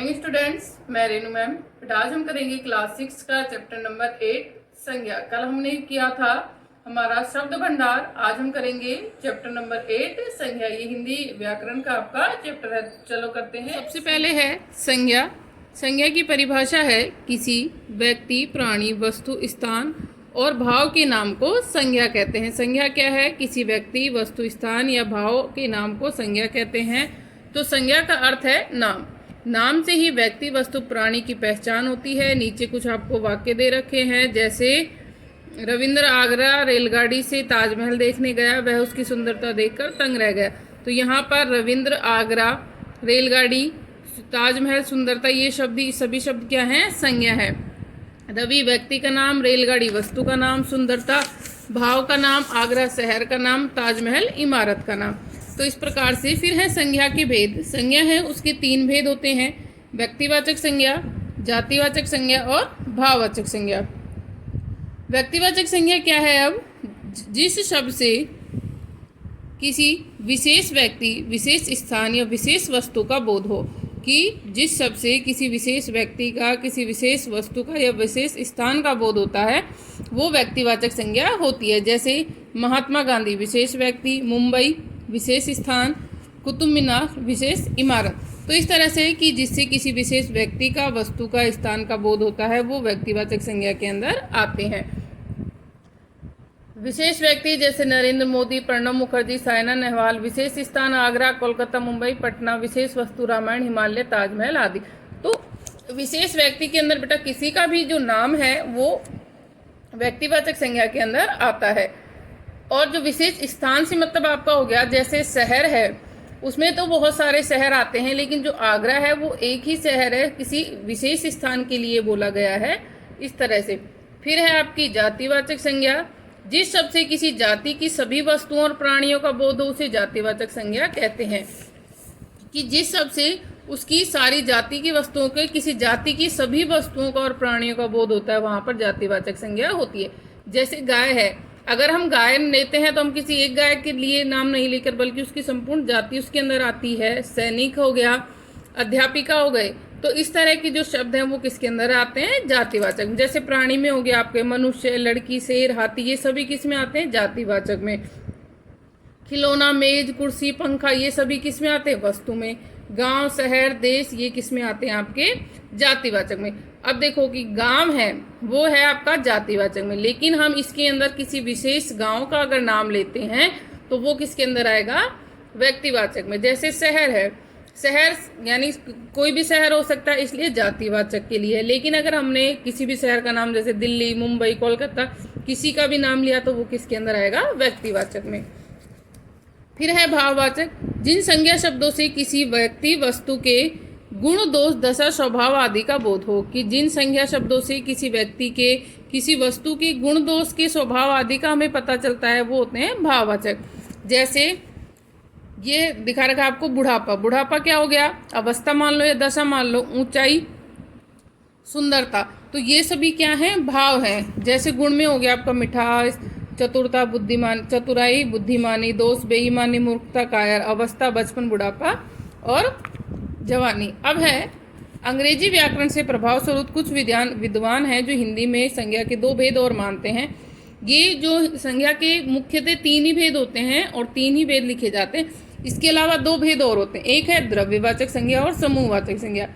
Morning students, मैं Renu ma'am. आज हम करेंगे क्लास 6 का चैप्टर नंबर 8 संज्ञा। कल हमने किया था हमारा शब्द भंडार, आज हम करेंगे चैप्टर नंबर 8 संज्ञा। ये हिंदी व्याकरण का आपका चैप्टर है। चलो करते हैं। सबसे पहले है संज्ञा। संज्ञा की परिभाषा है किसी व्यक्ति, प्राणी, वस्तु, स्थान और भाव के नाम को संज्ञा कहते हैं। संज्ञा क्या है? किसी व्यक्ति, वस्तु, स्थान या भाव के नाम को संज्ञा कहते हैं। तो संज्ञा का अर्थ है नाम। नाम से ही व्यक्ति, वस्तु, प्राणी की पहचान होती है। नीचे कुछ आपको वाक्य दे रखे हैं, जैसे रविंद्र आगरा रेलगाड़ी से ताजमहल देखने गया, वह उसकी सुंदरता देखकर दंग रह गया। तो यहाँ पर रविंद्र, आगरा, रेलगाड़ी, ताजमहल, सुंदरता, ये शब्द, सभी शब्द क्या हैं? संज्ञा है। रवि व्यक्ति का नाम, रेलगाड़ी वस्तु का नाम, सुंदरता भाव का नाम, आगरा शहर का नाम, ताजमहल इमारत का नाम। तो इस प्रकार से फिर है संज्ञा के भेद। संज्ञा है उसके 3 भेद होते हैं: व्यक्तिवाचक संज्ञा, जातिवाचक संज्ञा और भाववाचक संज्ञा। व्यक्तिवाचक संज्ञा क्या है? अब जिस शब्द से किसी विशेष व्यक्ति, विशेष स्थान या विशेष वस्तु का बोध हो, कि जिस शब्द से किसी विशेष व्यक्ति का, किसी विशेष वस्तु का या विशेष स्थान का बोध होता है, वो व्यक्तिवाचक संज्ञा होती है। जैसे महात्मा गांधी विशेष व्यक्ति, मुंबई विशेष स्थान, कुतुब मीनार विशेष इमारत। तो इस तरह से कि जिससे किसी विशेष व्यक्ति का, वस्तु का, स्थान का बोध होता है, वो व्यक्तिवाचक संज्ञा के अंदर आते हैं। विशेष व्यक्ति जैसे नरेंद्र मोदी, प्रणब मुखर्जी, साइना नेहवाल। विशेष स्थान आगरा, कोलकाता, मुंबई, पटना। विशेष वस्तु रामायण, हिमालय, ताजमहल आदि। तो विशेष व्यक्ति के अंदर बेटा किसी का भी जो नाम है वो व्यक्तिवाचक संज्ञा के अंदर आता है। और जो विशेष स्थान से मतलब आपका हो गया, जैसे शहर है, उसमें तो बहुत सारे शहर आते हैं, लेकिन जो आगरा है वो एक ही शहर है, किसी विशेष स्थान के लिए बोला गया है, इस तरह से। फिर है आपकी जातिवाचक संज्ञा। जिस शब्द से किसी जाति की सभी वस्तुओं और प्राणियों का बोध हो, उसे जातिवाचक संज्ञा कहते हैं। कि जिस शब्द से उसकी सारी जाति की वस्तुओं के, किसी जाति की सभी वस्तुओं का और प्राणियों का बोध होता है, वहाँ पर जातिवाचक संज्ञा होती है। जैसे गाय है, अगर हम गाय लेते हैं तो हम किसी एक गाय के लिए नाम नहीं लेकर, बल्कि उसकी संपूर्ण जाति उसके अंदर आती है। सैनिक हो गया, अध्यापिका हो गए। तो इस तरह के जो शब्द हैं वो किसके अंदर आते हैं? जातिवाचक। जैसे प्राणी में हो गया आपके मनुष्य, लड़की, शेर, हाथी, ये सभी किस में आते हैं? जातिवाचक में। खिलौना, मेज, कुर्सी, पंखा, ये सभी किस में आते हैं? वस्तु में। गांव, शहर, देश, ये किस में आते हैं? आपके जातिवाचक में। अब देखो कि गांव है वो है आपका जातिवाचक में, लेकिन हम इसके अंदर किसी विशेष गांव का अगर नाम लेते हैं तो वो किसके अंदर आएगा? व्यक्तिवाचक में। जैसे शहर है, शहर यानी कोई भी शहर हो सकता है, इसलिए जातिवाचक के लिए। लेकिन अगर हमने किसी भी शहर का नाम, जैसे दिल्ली, मुंबई, कोलकाता, किसी का भी नाम लिया तो वो किसके अंदर आएगा? व्यक्तिवाचक में। फिर है भाववाचक। जिन संज्ञा शब्दों से किसी व्यक्ति, वस्तु के गुण, दोष, दशा, स्वभाव आदि का बोध हो। कि जिन संज्ञा शब्दों से किसी व्यक्ति के, किसी वस्तु के गुण, दोष के, स्वभाव आदि का हमें पता चलता है, वो होते हैं भाववाचक। जैसे ये दिखा रखा आपको बुढ़ापा। बुढ़ापा क्या हो गया? अवस्था मान लो या दशा मान लो। ऊंचाई, सुंदरता, तो ये सभी क्या हैं? भाव हैं। जैसे गुण में हो गया आपका मिठास, चतुरता, बुद्धिमान, चतुराई, बुद्धिमानी, दोष, बेईमानी, मूर्खता, कायर। अवस्था, बचपन, बुढ़ापा और जवानी। अब है अंग्रेजी व्याकरण से प्रभाव स्वरूप कुछ विद्वान हैं जो हिंदी में संज्ञा के 2 भेद और मानते हैं। ये जो संज्ञा के मुख्यतः 3 ही भेद होते हैं और 3 ही भेद लिखे जाते हैं। इसके अलावा 2 भेद और होते हैं। एक है द्रव्यवाचक संज्ञा और समूहवाचक संज्ञा।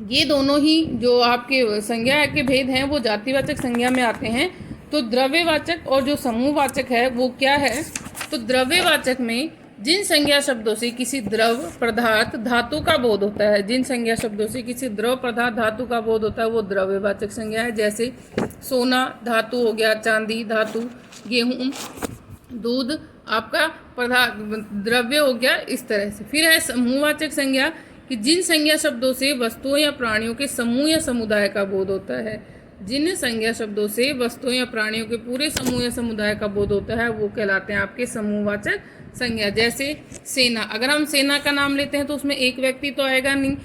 ये दोनों ही जो आपके संज्ञा के भेद हैं वो जातिवाचक संज्ञा में आते हैं। तो द्रव्यवाचक और जो समूहवाचक है वो क्या है? तो द्रव्यवाचक में जिन संज्ञा शब्दों से किसी द्रव, पदार्थ, धातु का बोध होता है, जिन संज्ञा शब्दों से किसी द्रव, पदार्थ, धातु का बोध होता है, वो द्रव्यवाचक संज्ञा है। जैसे सोना धातु हो गया, चांदी धातु, गेहूं, दूध आपका पदार्थ, द्रव्य हो गया, इस तरह से। फिर है समूहवाचक संज्ञा। कि जिन संज्ञा शब्दों से वस्तुओं या प्राणियों के समूह या समुदाय का बोध होता है, जिन संज्ञा शब्दों से वस्तुओं या प्राणियों के पूरे समूह या समुदाय का बोध होता है, वो कहलाते हैं आपके समूहवाचक संज्ञा। जैसे सेना, अगर हम सेना का नाम लेते हैं तो उसमें एक व्यक्ति तो आएगा नहीं,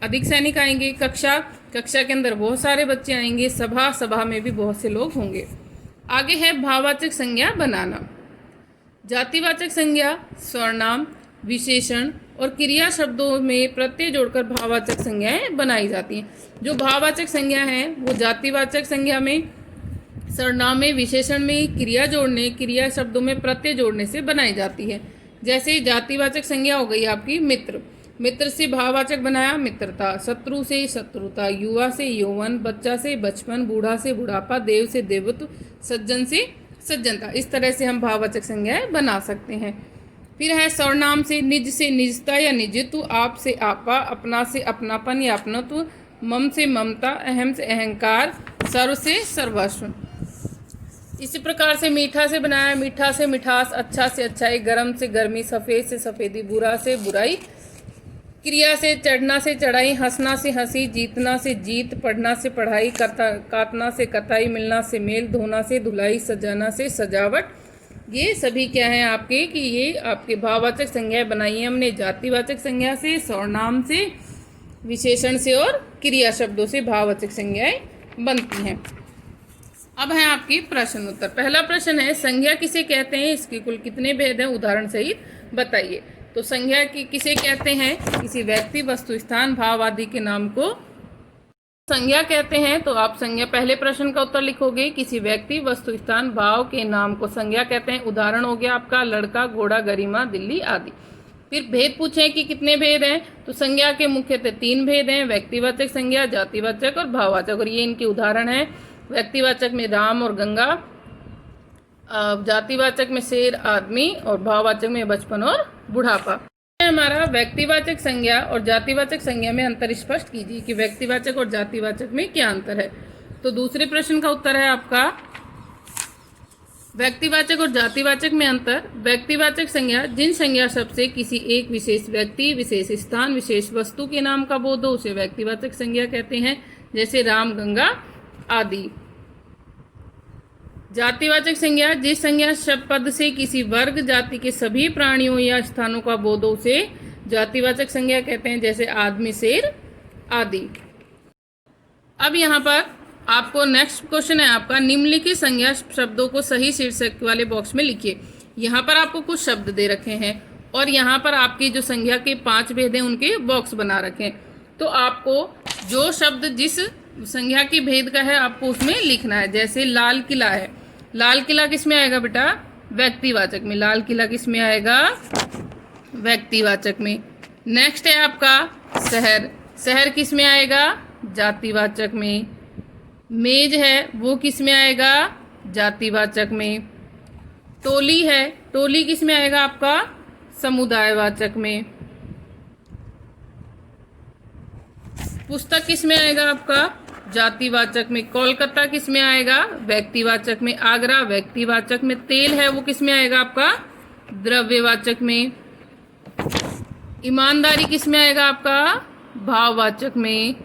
अधिक सैनिक आएंगे। कक्षा, कक्षा के अंदर बहुत सारे बच्चे आएंगे। सभा, सभा में भी बहुत से लोग होंगे। आगे है भाववाचक संज्ञा बनाना। जातिवाचक संज्ञा, स्वर्णाम, विशेषण और क्रिया शब्दों में प्रत्यय जोड़कर भाववाचक संज्ञाएं बनाई जाती हैं। जो भाववाचक संज्ञा हैं वो जातिवाचक संज्ञा में, सर्वनाम में, विशेषण में क्रिया जोड़ने, क्रिया शब्दों में प्रत्यय जोड़ने से बनाई जाती है। जैसे जातिवाचक संज्ञा हो गई आपकी मित्र, मित्र से भाववाचक बनाया मित्रता, शत्रु से शत्रुता, युवा से यौवन, बच्चा से बचपन, बूढ़ा से बुढ़ापा, देव से देवत्व, सज्जन से सज्जनता। इस तरह से हम भाववाचक संज्ञाएं बना सकते हैं। फिर है सर्वनाम से निजता या निजित्व, आप से आपा, अपना से अपनापन या अपनत्व, मम से ममता, अहम से अहंकार, सर्व से सर्वस्व। इसी प्रकार से मीठा से बनाया मीठा से मिठास, अच्छा से अच्छाई, गर्म से गर्मी, सफ़ेद से सफ़ेदी, बुरा से बुराई, क्रिया से चढ़ना से चढ़ाई, हंसना से हंसी, जीतना से जीत, पढ़ना से पढ़ाई, काटना से कताई, मिलना से मेल, धोना से धुलाई, सजाना से सजावट। ये सभी क्या हैं आपके कि ये आपके भाववाचक संज्ञाएं बनाई हैं हमने जातिवाचक संज्ञा से, सर्वनाम से, विशेषण से और क्रिया शब्दों से भाववाचक संज्ञाएं बनती हैं। अब है आपकी प्रश्न उत्तर। पहला प्रश्न है संज्ञा किसे कहते हैं, इसके कुल कितने भेद हैं, उदाहरण सहित बताइए। तो संज्ञा की किसे कहते हैं, किसी व्यक्ति, वस्तु, स्थान, भाव आदि के नाम को संज्ञा कहते हैं। तो आप संज्ञा, पहले प्रश्न का उत्तर लिखोगे किसी व्यक्ति, वस्तु, स्थान, भाव के नाम को संज्ञा कहते हैं। उदाहरण हो गया आपका लड़का, घोड़ा, गरिमा, दिल्ली आदि। फिर भेद पूछे कि कितने भेद हैं, तो संज्ञा के मुख्यतः 3 भेद हैं, व्यक्तिवाचक संज्ञा, जातिवाचक और भाववाचक। और ये इनके उदाहरण हैं, व्यक्तिवाचक में राम और गंगा, जातिवाचक में शेर, आदमी, और भाववाचक में बचपन और बुढ़ापा। हमारा व्यक्तिवाचक संज्ञा और जातिवाचक संज्ञा में अंतर स्पष्ट कीजिए कि व्यक्तिवाचक और जातिवाचक में क्या अंतर है। तो दूसरे प्रश्न का उत्तर है आपका व्यक्तिवाचक और जातिवाचक में अंतर। व्यक्तिवाचक संज्ञा जिन संज्ञा शब्द से किसी एक विशेष व्यक्ति, विशेष स्थान, विशेष वस्तु के नाम का बोध हो उसे व्यक्तिवाचक संज्ञा कहते हैं, जैसे राम, गंगा आदि। जातिवाचक संज्ञा जिस संज्ञा शब्द पद से किसी वर्ग, जाति के सभी प्राणियों या स्थानों का बोध हो उसे जातिवाचक संज्ञा कहते हैं, जैसे आदमी, शेर आदि। अब यहाँ पर आपको नेक्स्ट क्वेश्चन है आपका, निम्नलिखित संज्ञा शब्दों को सही शीर्षक वाले बॉक्स में लिखिए। यहाँ पर आपको कुछ शब्द दे रखे हैं और यहाँ पर आपकी जो संज्ञा के 5 भेद हैं उनके बॉक्स बना रखे हैं। तो आपको जो शब्द जिस संज्ञा के भेद का है आपको उसमें लिखना है। जैसे लाल किला है, लाल किला किस में आएगा बेटा, व्यक्तिवाचक में। लाल किला किस में आएगा, व्यक्तिवाचक में। नेक्स्ट है आपका शहर, शहर किस में आएगा, जातिवाचक में। मेज है वो किस में आएगा, जातिवाचक में। टोली है, टोली किस में आएगा आपका, समुदायवाचक में। पुस्तक किस में आएगा आपका, जातिवाचक में। कोलकाता किस में आएगा, व्यक्तिवाचक में। आगरा व्यक्तिवाचक में। तेल है वो किस में आएगा आपका, द्रव्यवाचक में। ईमानदारी किस में आएगा आपका, भाववाचक में।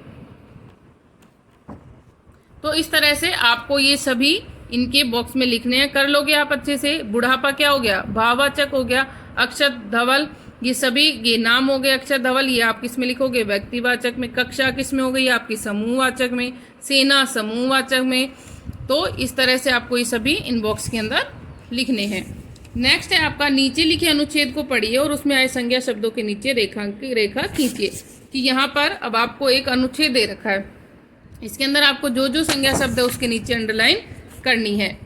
तो इस तरह से आपको ये सभी इनके बॉक्स में लिखने हैं। कर लोगे आप अच्छे से। बुढ़ापा क्या हो गया, भाववाचक हो गया। अक्षर धवल, ये सभी ये नाम हो गए अक्षर धवल, ये आप किस में लिखोगे, व्यक्तिवाचक में। कक्षा किस में हो गई आपकी, समूहवाचक में। सेना समूहवाचक में। तो इस तरह से आपको ये सभी इन बॉक्स के अंदर लिखने हैं। नेक्स्ट है आपका, नीचे लिखे अनुच्छेद को पढ़िए और उसमें आए संज्ञा शब्दों के नीचे रेखा खींचिए। कि यहाँ पर अब आपको एक अनुच्छेद दे रखा है, इसके अंदर आपको जो जो संज्ञा शब्द है उसके नीचे अंडरलाइन करनी है।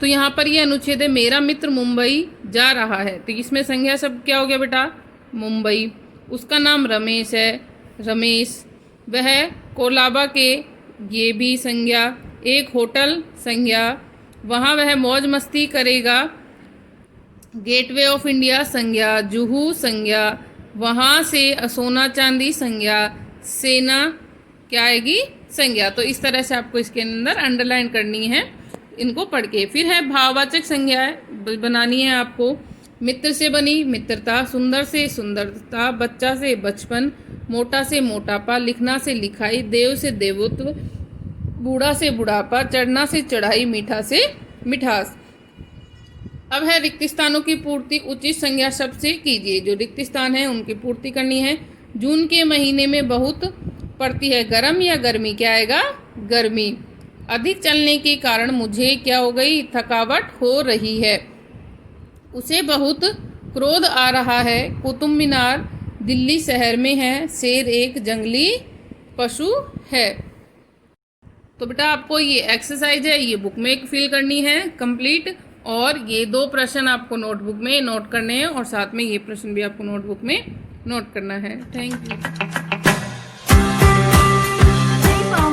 तो यहाँ पर ये अनुच्छेद है, मेरा मित्र मुंबई जा रहा है। तो इसमें संज्ञा शब्द क्या हो गया बेटा, मुंबई। उसका नाम रमेश है, रमेश। वह कोलाबा के, ये भी संज्ञा। एक होटल संज्ञा। वहाँ वह मौज मस्ती करेगा, गेटवे ऑफ इंडिया संज्ञा। जुहू संज्ञा। वहाँ से सोना चांदी संज्ञा। सेना क्या आएगी, संज्ञा। तो इस तरह से आपको इसके अंदर अंडरलाइन करनी है इनको पढ़ के। फिर है भाववाचक संज्ञा बनानी है आपको। मित्र से बनी मित्रता, सुंदर से सुंदरता, बच्चा से बचपन, मोटा से मोटापा, लिखना से लिखाई, देव से देवत्व, बूढ़ा से बुढ़ापा, चढ़ना से चढ़ाई, मीठा से मिठास। अब है रिक्त स्थानों की पूर्ति उचित संज्ञा शब्द से कीजिए। जो रिक्त स्थान है उनकी पूर्ति करनी है। जून के महीने में बहुत पड़ती है गर्म या गर्मी, क्या आएगा, गर्मी। अधिक चलने के कारण मुझे क्या हो गई, थकावट हो रही है। उसे बहुत क्रोध आ रहा है, कुतुब मीनार दिल्ली शहर में है, शेर एक जंगली पशु है। तो बेटा आपको ये एक्सरसाइज है, ये बुक में फिल करनी है कंप्लीट, और ये 2 प्रश्न आपको नोटबुक में नोट करने हैं, और साथ में ये प्रश्न भी आपको नोटबुक में नोट करना है। Thank you.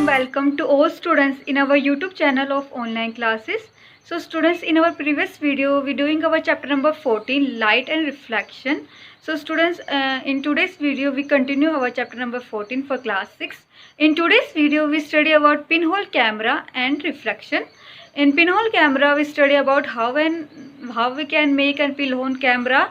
Welcome to all students in our YouTube channel of online classes. So students, in our previous video we doing our chapter number 14, light and reflection. So students, in today's video we continue our chapter number 14 for class 6. In today's video we study about pinhole camera and reflection. In pinhole camera we study about how we can make a pinhole camera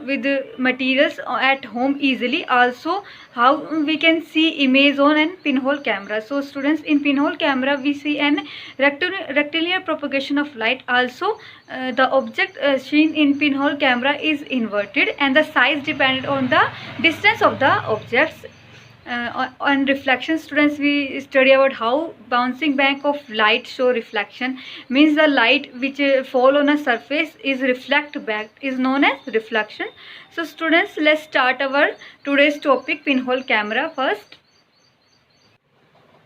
with materials at home easily. Also how we can see image on an pinhole camera. So students, in pinhole camera we see an rectilinear propagation of light. Also the object seen in pinhole camera is inverted and the size depended on the distance of the objects. On reflection, students, we study about how bouncing back of light show reflection. Means the light which fall on a surface is reflect back is known as reflection. So students, let's start our today's topic, pinhole camera first.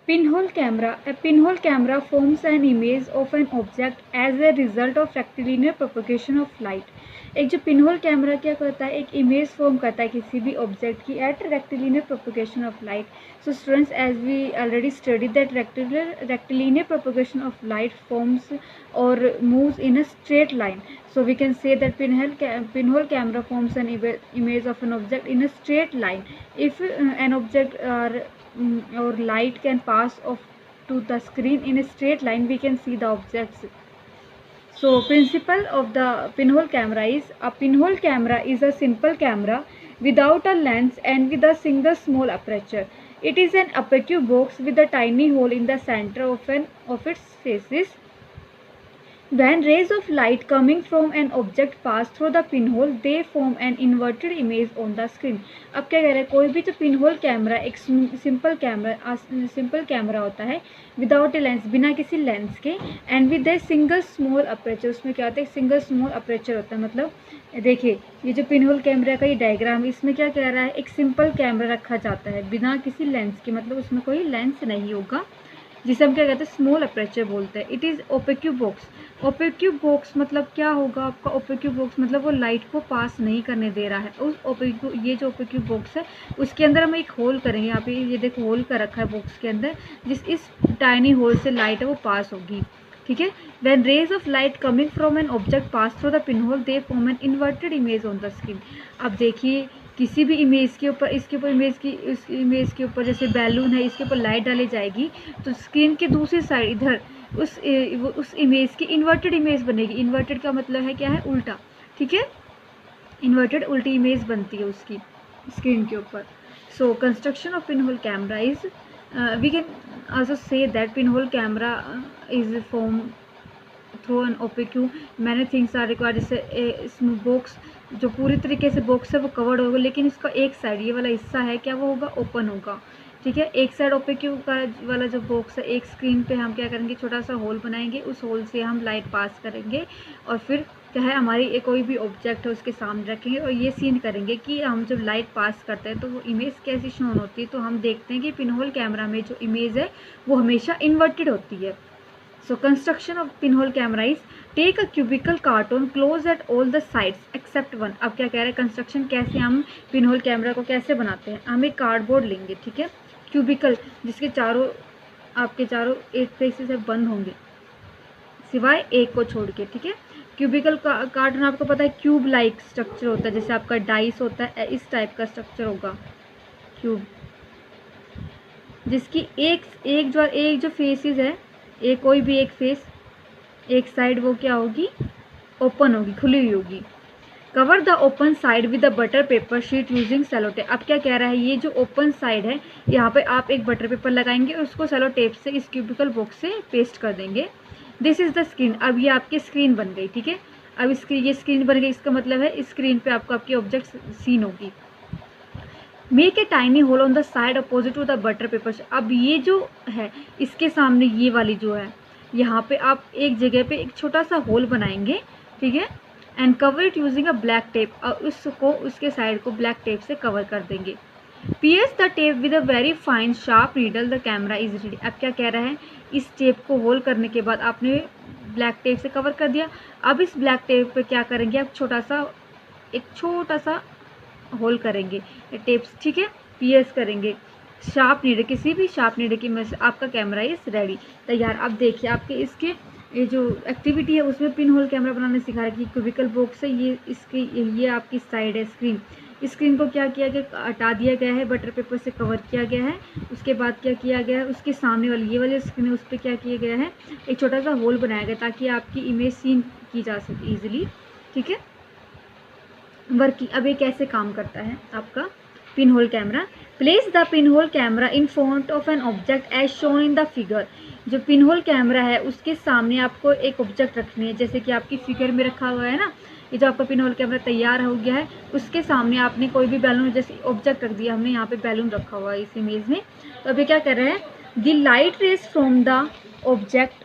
Pinhole camera. A pinhole camera forms an image of an object as a result of rectilinear propagation of light. एक जो pinhole camera क्या करता है, एक image form करता है किसी भी ऑब्जेक्ट की at rectilinear propagation of light. So students, as we already study that rectilinear propagation of light forms और moves in a straight line. So we can say that pinhole camera forms an image of an object in a straight line. If an object or light can pass off to the screen in a straight line, we can see the objects. So principle of the pinhole camera is, a pinhole camera is a simple camera without a lens and with a single small aperture. It is an opaque box with a tiny hole in the center of its faces. When rays of light coming from an object pass through the pinhole, they form an inverted image on the screen. अब क्या कह रहे हैं, कोई भी जो pinhole camera एक simple camera होता है विदाउट ए लेंस, बिना किसी लेंस के, and with a single small aperture. उसमें क्या होता है, सिंगल स्मॉल अपर्चर होता है. मतलब देखिए ये जो पिनहोल कैमरा का ये डायग्राम, इसमें क्या कह रहा है, एक सिंपल कैमरा रखा जाता है बिना किसी लेंस के, मतलब उसमें कोई लेंस नहीं होगा, जिसे हम क्या कहते हैं, स्मॉल अपर्चर बोलते हैं. It is opaque box. Opaque box मतलब क्या होगा आपका, ओपेक्यू बॉक्स मतलब वो लाइट को पास नहीं करने दे रहा है. उस ओपेक्यू, ये जो ओपेक्यू बॉक्स है उसके अंदर हम एक होल करेंगे. यहाँ पे ये देखो होल कर रखा है बॉक्स के अंदर, इस टाइनी होल से लाइट है वो पास होगी. ठीक है. When rays of light coming from an object pass through the pinhole, they form an inverted image on the screen. अब देखिए किसी भी इमेज के ऊपर, इसके ऊपर उस इमेज के ऊपर जैसे बैलून है, इसके ऊपर लाइट डाली जाएगी तो स्क्रीन के दूसरी साइड इधर उस इमेज की इन्वर्टेड इमेज बनेगी. इन्वर्टेड का मतलब है क्या है, उल्टा. ठीक है, इन्वर्टेड उल्टी इमेज बनती है उसकी स्क्रीन के ऊपर. So construction of pinhole camera is, we can also say that pinhole camera is form through an opaque. Many things are required. जैसे बॉक्स जो पूरी तरीके से बॉक्स है वो कवर्ड होगा, लेकिन इसका एक साइड ये वाला हिस्सा है क्या, वो होगा ओपन होगा. ठीक है, एक साइड ओपेक्यू का वाला जो बॉक्स है, एक स्क्रीन पे हम क्या करेंगे, छोटा सा होल बनाएंगे, उस होल से हम लाइट पास करेंगे और फिर क्या है, हमारी कोई भी ऑब्जेक्ट है उसके सामने रखेंगे और ये सीन करेंगे कि हम जब लाइट पास करते हैं तो वो इमेज कैसी शोन होती है. तो हम देखते हैं कि पिनहोल कैमरा में जो इमेज है वो हमेशा इन्वर्टेड होती है. So construction of pinhole camera is, take a cubical carton, close at all the sides except one. अब क्या कह रहे हैं, कंस्ट्रक्शन कैसे, हम पिनहोल कैमरा को कैसे बनाते हैं. हम एक कार्डबोर्ड लेंगे, ठीक है, क्यूबिकल, जिसके आपके चारों 8 फेसेस बंद होंगे सिवाय एक को छोड़ के. ठीक है, क्यूबिकल कार्टन आपको पता है क्यूब लाइक स्ट्रक्चर होता है, जैसे आपका डाइस होता है, इस टाइप का स्ट्रक्चर होगा क्यूब, जिसकी एक जो फेसेस है, कोई भी एक फेस, एक साइड वो क्या होगी, ओपन होगी, खुली हुई होगी. Cover the open side with the butter paper sheet using cello tape. अब क्या कह रहा है, ये जो ओपन साइड है यहाँ पे आप एक बटर पेपर लगाएंगे और उसको सेलो टेप से इस क्यूबिकल बॉक्स से पेस्ट कर देंगे. This is the screen. अब ये आपकी स्क्रीन बन गई. ठीक है, अब ये स्क्रीन बन गई, इसका मतलब है इस स्क्रीन पे आपकी ऑब्जेक्ट सीन होगी. Make a tiny hole on the side opposite to the butter paper. अब ये जो है इसके सामने ये वाली जो है, यहाँ पे आप एक जगह पे एक छोटा सा होल बनाएंगे. ठीक है, and cover it using a black tape, और उसको उसके साइड को ब्लैक टेप से कवर कर देंगे। pierce the tape with a very fine sharp needle, the camera is ready. अब क्या कह रहा है, इस टेप को होल करने के बाद आपने ब्लैक टेप से कवर कर दिया। अब इस ब्लैक टेप पे क्या करेंगे, आप एक छोटा सा होल करेंगे टेप, ठीक है, pierce करेंगे शार्प नीडल, किसी भी शार्प नीडल की मदद से आपका कैमरा इज रेडी, तैयार। अब देखिए आपके इसके ये जो एक्टिविटी है उसमें पिन होल कैमरा बनाने सिखा रहा है कि क्यूबिकल बॉक्स है, ये आपकी साइड है स्क्रीन को क्या किया गया, हटा दिया गया है, बटर पेपर से कवर किया गया है। उसके बाद क्या किया गया है, उसके सामने वाली ये वाली स्क्रीन है उस पर क्या किया गया है, एक छोटा सा होल बनाया गया ताकि आपकी इमेज सीन की जा सके ईजिली, ठीक है। वर्किंग, अब ये कैसे काम करता है आपका pin hole camera. Place the pin hole camera in front of an object as shown in the figure. जो पिन होल कैमरा है उसके सामने आपको एक ऑब्जेक्ट रखनी है, जैसे कि आपकी फिगर में रखा हुआ है ना, ये जो आपका पिन होल कैमरा तैयार हो गया है उसके सामने आपने कोई भी बैलून जैसे ऑब्जेक्ट रख दिया, हमने यहाँ पे बैलून रखा हुआ है इस इमेज में। तो अभी क्या कर रहे हैं, the light rays from the object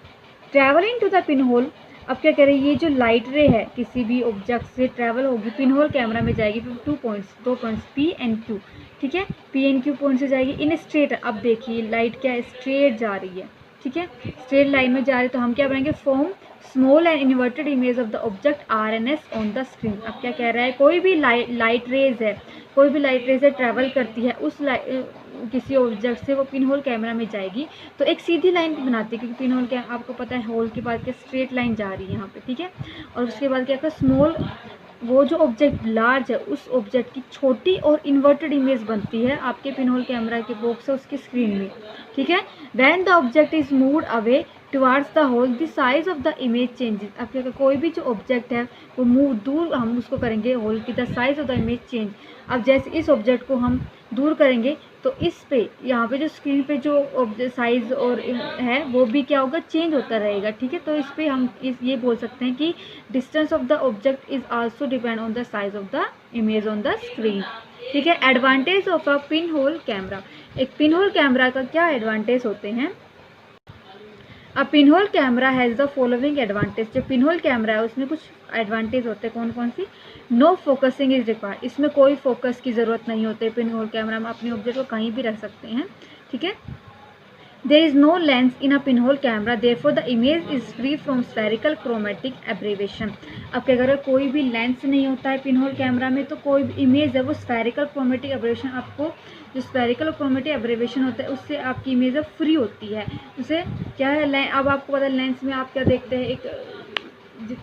travelling to the pinhole. अब क्या करें, ये जो लाइट रे है किसी भी ऑब्जेक्ट से ट्रैवल होगी पिन होल कैमरा में जाएगी, फिर 2 पॉइंट्स P एंड Q, ठीक है, P एंड Q पॉइंट से जाएगी इन स्ट्रेट। अब देखिए लाइट क्या स्ट्रेट जा रही है, ठीक है, स्ट्रेट लाइन में जा रही है, तो हम क्या बनाएंगे, form small and inverted image of the object RNS on the screen. अब क्या कह रहा है, कोई भी लाइट रेज है ट्रैवल करती है उस किसी ऑब्जेक्ट से, वो पिन होल कैमरा में जाएगी तो एक सीधी लाइन बनाती है, क्योंकि पिन होल क्या आपको पता है होल के बाद क्या स्ट्रेट लाइन जा रही है यहाँ पे, ठीक है। और उसके बाद क्या स्मॉल, वो जो ऑब्जेक्ट लार्ज है उस ऑब्जेक्ट की छोटी और इन्वर्टेड इमेज बनती है आपके पिन होल कैमरा के बॉक्स है उसकी स्क्रीन में, ठीक है। When the object is moved away towards the hole the size of the image changes. अब क्या कोई भी जो ऑब्जेक्ट है वो मूव दूर हम उसको करेंगे होल की, the size of the image change. अब जैसे इस ऑब्जेक्ट को हम दूर करेंगे तो इस पे यहाँ पे जो स्क्रीन पे जो साइज और है वो भी क्या होगा, चेंज होता रहेगा, ठीक है। तो इस पे हम ये बोल सकते हैं कि distance of the object is also depend on the size of the image on the screen, ठीक है। Advantage of a pin whole camera, एक पिन होल कैमरा का क्या एडवांटेज होते हैं। A pin whole camera has the following advantage. जो pin hole camera है उसमें कुछ एडवांटेज होते हैं, कौन सी, नो फोकसिंग इज रिक्वायर्ड, इसमें कोई फोकस की ज़रूरत नहीं होती है। पिन होल कैमरा में अपने ऑब्जेक्ट को कहीं भी रख सकते हैं, ठीक है। There is no lens in a pin whole camera, therefore the image is free from spherical chromatic aberration. अब क्या अगर कोई भी लेंस नहीं होता है पिन होल कैमरा में तो कोई भी इमेज है वो स्फेरिकल क्रोमेटिक एब्रेवेशन, आपको जो स्फेरिकल क्रोमेटिक एब्रेवेशन होता है उससे आपकी इमेज फ्री होती है। उसे क्या है, अब आपको पता है लेंस में आप क्या देखते हैं, एक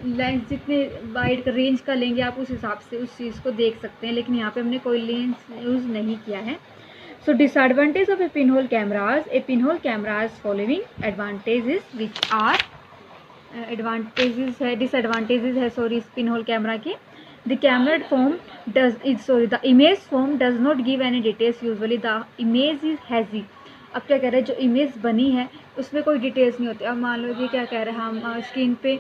लेंस जितने वाइड का रेंज का लेंगे आप उस हिसाब से उस चीज़ को देख सकते हैं, लेकिन यहाँ पे हमने कोई लेंस यूज़ नहीं किया है। सो disadvantage of a pin hole cameras, a pin hole cameras following advantages which are disadvantages है इस पिन होल कैमरा के। The camera form the image form does not give any details, usually the image is hazy. अब क्या कह रहे हैं, जो image बनी है उसमें कोई डिटेल्स नहीं होती। अब मान लो कि क्या कह रहे हैं, हम स्क्रीन पे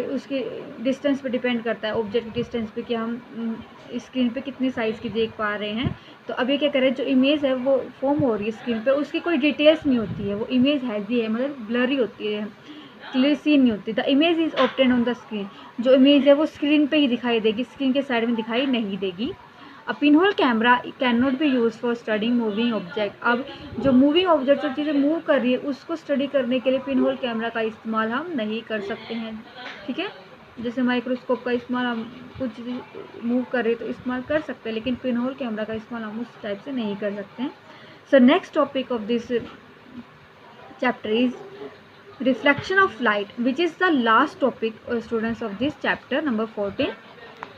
उसकी डिस्टेंस पे डिपेंड करता है, ऑब्जेक्ट डिस्टेंस पे, कि हम स्क्रीन पे कितनी साइज़ की देख पा रहे हैं। तो अब ये क्या कह रहे हैं, जो इमेज है वो फॉर्म हो रही है स्क्रीन पे, उसकी कोई डिटेल्स नहीं होती है, वो इमेज हैजी है, मतलब ब्लरी होती है, क्लियर सीन नहीं होती। The image is obtained on the screen, जो इमेज है वो स्क्रीन पे ही दिखाई देगी, स्क्रीन के साइड में दिखाई नहीं देगी। A pin whole camera can not be use for studying moving object. अब जो मूविंग ऑब्जेक्ट जो चीज़ें मूव कर रही है उसको स्टडी करने के लिए पिन होल कैमरा का इस्तेमाल हम नहीं कर सकते हैं, ठीक है। जैसे माइक्रोस्कोप का इस्तेमाल हम कुछ मूव कर रहे तो इस्तेमाल कर सकते हैं, लेकिन पिन होल कैमरा का इस्तेमाल हम उस टाइप से नहीं कर सकते हैं। So next topic of this chapter is reflection of light, which is the last topic students of this chapter number 14.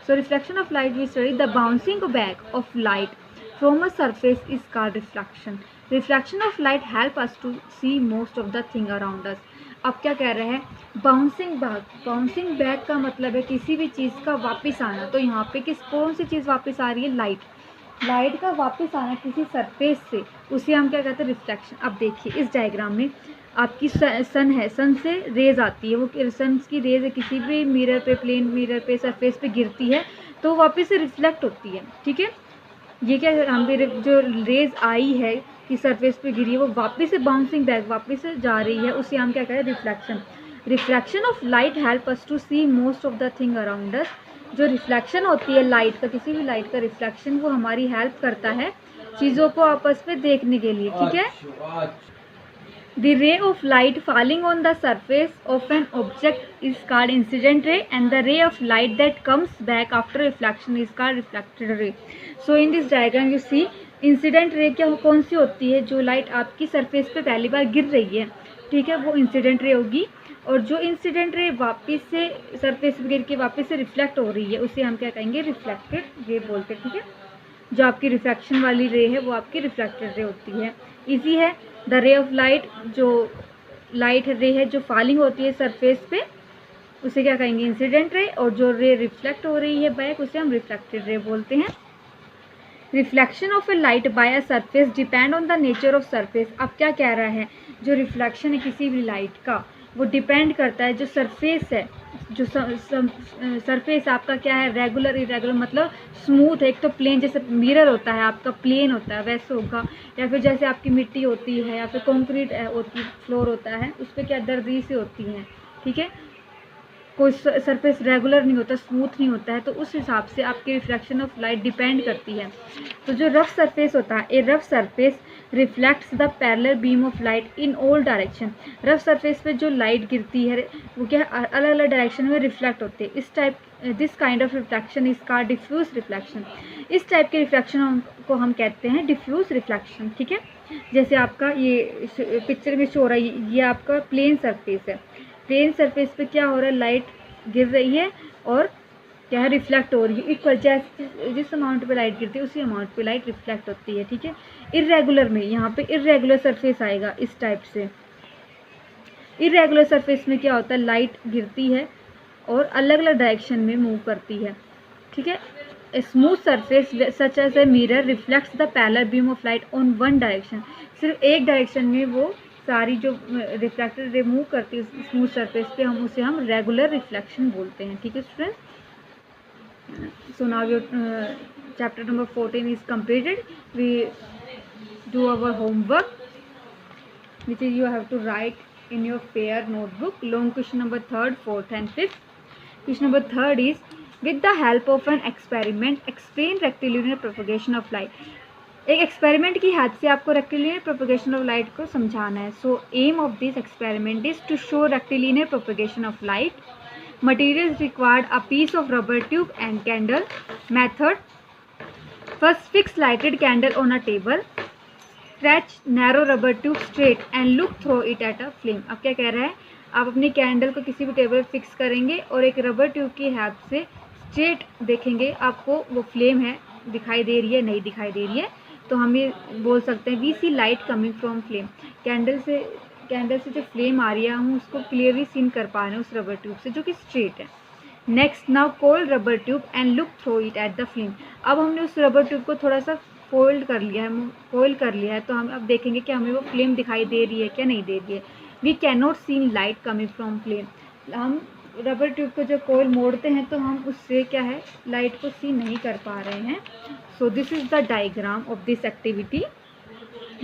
So reflection of light, we study the bouncing back of light from a surface is called reflection. Reflection of light help us to see most of the thing around us. अब क्या कह रहे हैं, bouncing back का मतलब है किसी भी चीज़ का वापस आना। तो यहाँ पे कौन सी चीज़ वापस आ रही है, लाइट का वापस आना किसी सरफेस से, उसे हम क्या कहते हैं, रिफ्लेक्शन। अब देखिए इस डायग्राम में आपकी सन है, सन से रेज आती है, वो सन की रेज है किसी भी मिरर पे, प्लेन मिरर पे, सरफेस पे गिरती है तो वापस से रिफ्लेक्ट होती है, ठीक है। ये क्या हम जो रेज आई है कि सरफेस पे गिरी है वो वापस से बाउंसिंग बैक वापस से जा रही है, उसे हम क्या कहें, reflection. Reflection of light help us to see most of the thing around us. जो रिफ्लेक्शन होती है लाइट का, किसी भी लाइट का रिफ्लेक्शन, वो हमारी हेल्प करता है चीज़ों को आपस में देखने के लिए, ठीक है। The ray of light falling on the surface of an object is called incident ray, and the ray of light that comes back after reflection is called reflected ray. So in this diagram you see incident ray क्या कौन सी होती है, जो light आपकी surface पे पहली बार गिर रही है, ठीक है, वो इंसिडेंट रे होगी। और जो इंसिडेंट रे वापस से सरफेस पे गिर के वापस से रिफ्लेक्ट हो रही है, उसे हम क्या कहेंगे, रिफ्लेक्टेड रे बोलते हैं, ठीक है। जो आपकी रिफ्लेक्शन वाली रे है वो आपकी रिफ्लेक्टेड रे होती है। इजी है। द रे ऑफ लाइट, जो लाइट रे है जो फॉलिंग होती है सरफेस पे, उसे क्या कहेंगे, इंसिडेंट रे। और जो रे रिफ्लेक्ट हो रही है बैक, उसे हम रिफ्लेक्टेड रे बोलते हैं। Reflection of A light by a surface depend on the nature of surface. अब क्या कह रहा है, जो रिफ्लेक्शन है किसी भी लाइट का, वो डिपेंड करता है जो सरफेस है, जो सरफेस आपका क्या है, रेगुलर इरेगुलर, मतलब स्मूथ है, एक तो प्लेन, जैसे मिरर होता है आपका प्लेन होता है वैसे होगा, या फिर जैसे आपकी मिट्टी होती है या फिर कंक्रीट होती फ्लोर होता है, उस पर क्या दर्दी से होती है, ठीक है। कोई सरफेस रेगुलर नहीं होता, स्मूथ नहीं होता है, तो उस हिसाब से आपकी रिफ्लेक्शन ऑफ लाइट डिपेंड करती है। तो जो रफ सरफेस होता है, ए rough surface reflects the parallel beam of light in all direction. Rough surface पे जो लाइट गिरती है वो क्या अलग अलग डायरेक्शन में रिफ्लेक्ट होती है। This kind of reflection is called diffuse reflection. इस टाइप के रिफ्लेक्शन को हम कहते हैं डिफ्यूज रिफ्लेक्शन, ठीक है। जैसे आपका ये पिक्चर में शो हो रहा है, ये आपका प्लेन सरफेस है, प्लेन सरफेस पे क्या हो रहा है, लाइट गिर रही है और क्या है, रिफ्लेक्ट हो रही है इक्वल, जैसे जिस अमाउंट पे लाइट गिरती है उसी अमाउंट पे लाइट रिफ्लेक्ट होती है, ठीक है। इरेगुलर में यहाँ पे इरेगुलर सरफेस आएगा इस टाइप से। इरेगुलर सरफेस में क्या होता है, लाइट गिरती है और अलग अलग डायरेक्शन में मूव करती है, ठीक है। A smooth surface such as a mirror reflects the parallel beam of light on one direction। सिर्फ एक डायरेक्शन में वो सारी जो रिफ्लेक्टेड रे मूव करती है स्मूथ सरफेस पे, उसे हम रेगुलर रिफ्लेक्शन बोलते हैं, ठीक है students. So now your chapter number 14 is completed. We do our homework which is you have to write in your fair notebook long question number 3rd, 4th and 5th. Question number 3rd is, with the help of an experiment explain rectilinear propagation of light। एक experiment की help से आपको rectilinear propagation of light को समझाना है। So aim of this experiment is to show rectilinear propagation of light. Materials required a piece of rubber tube and candle. Method, first fix lighted candle on a table, stretch narrow rubber tube straight and look through it at a flame. अब क्या कह रहा है, आप अपनी candle को किसी भी टेबल पर फिक्स करेंगे और एक रबर ट्यूब की हेल्प से स्ट्रेट देखेंगे, आपको वो फ्लेम है दिखाई दे रही है नहीं दिखाई दे रही है, तो हम ये बोल सकते हैं we see light coming from flame. Candle से जो फ्लेम आ रही है हम उसको क्लियरली सीन कर पा रहे हैं उस रबर ट्यूब से जो कि स्ट्रेट है। Next, now cold rubber tube and look through it at the flame. अब हमने उस रबर ट्यूब को थोड़ा सा कोइल कर लिया है, तो हम अब देखेंगे कि हमें वो फ्लेम दिखाई दे रही है क्या नहीं दे रही है। We can not seen light coming from flame. हम रबर ट्यूब को जब कोइल मोड़ते हैं तो हम उससे क्या है, लाइट को सी नहीं कर पा रहे हैं। So this is the diagram of this activity.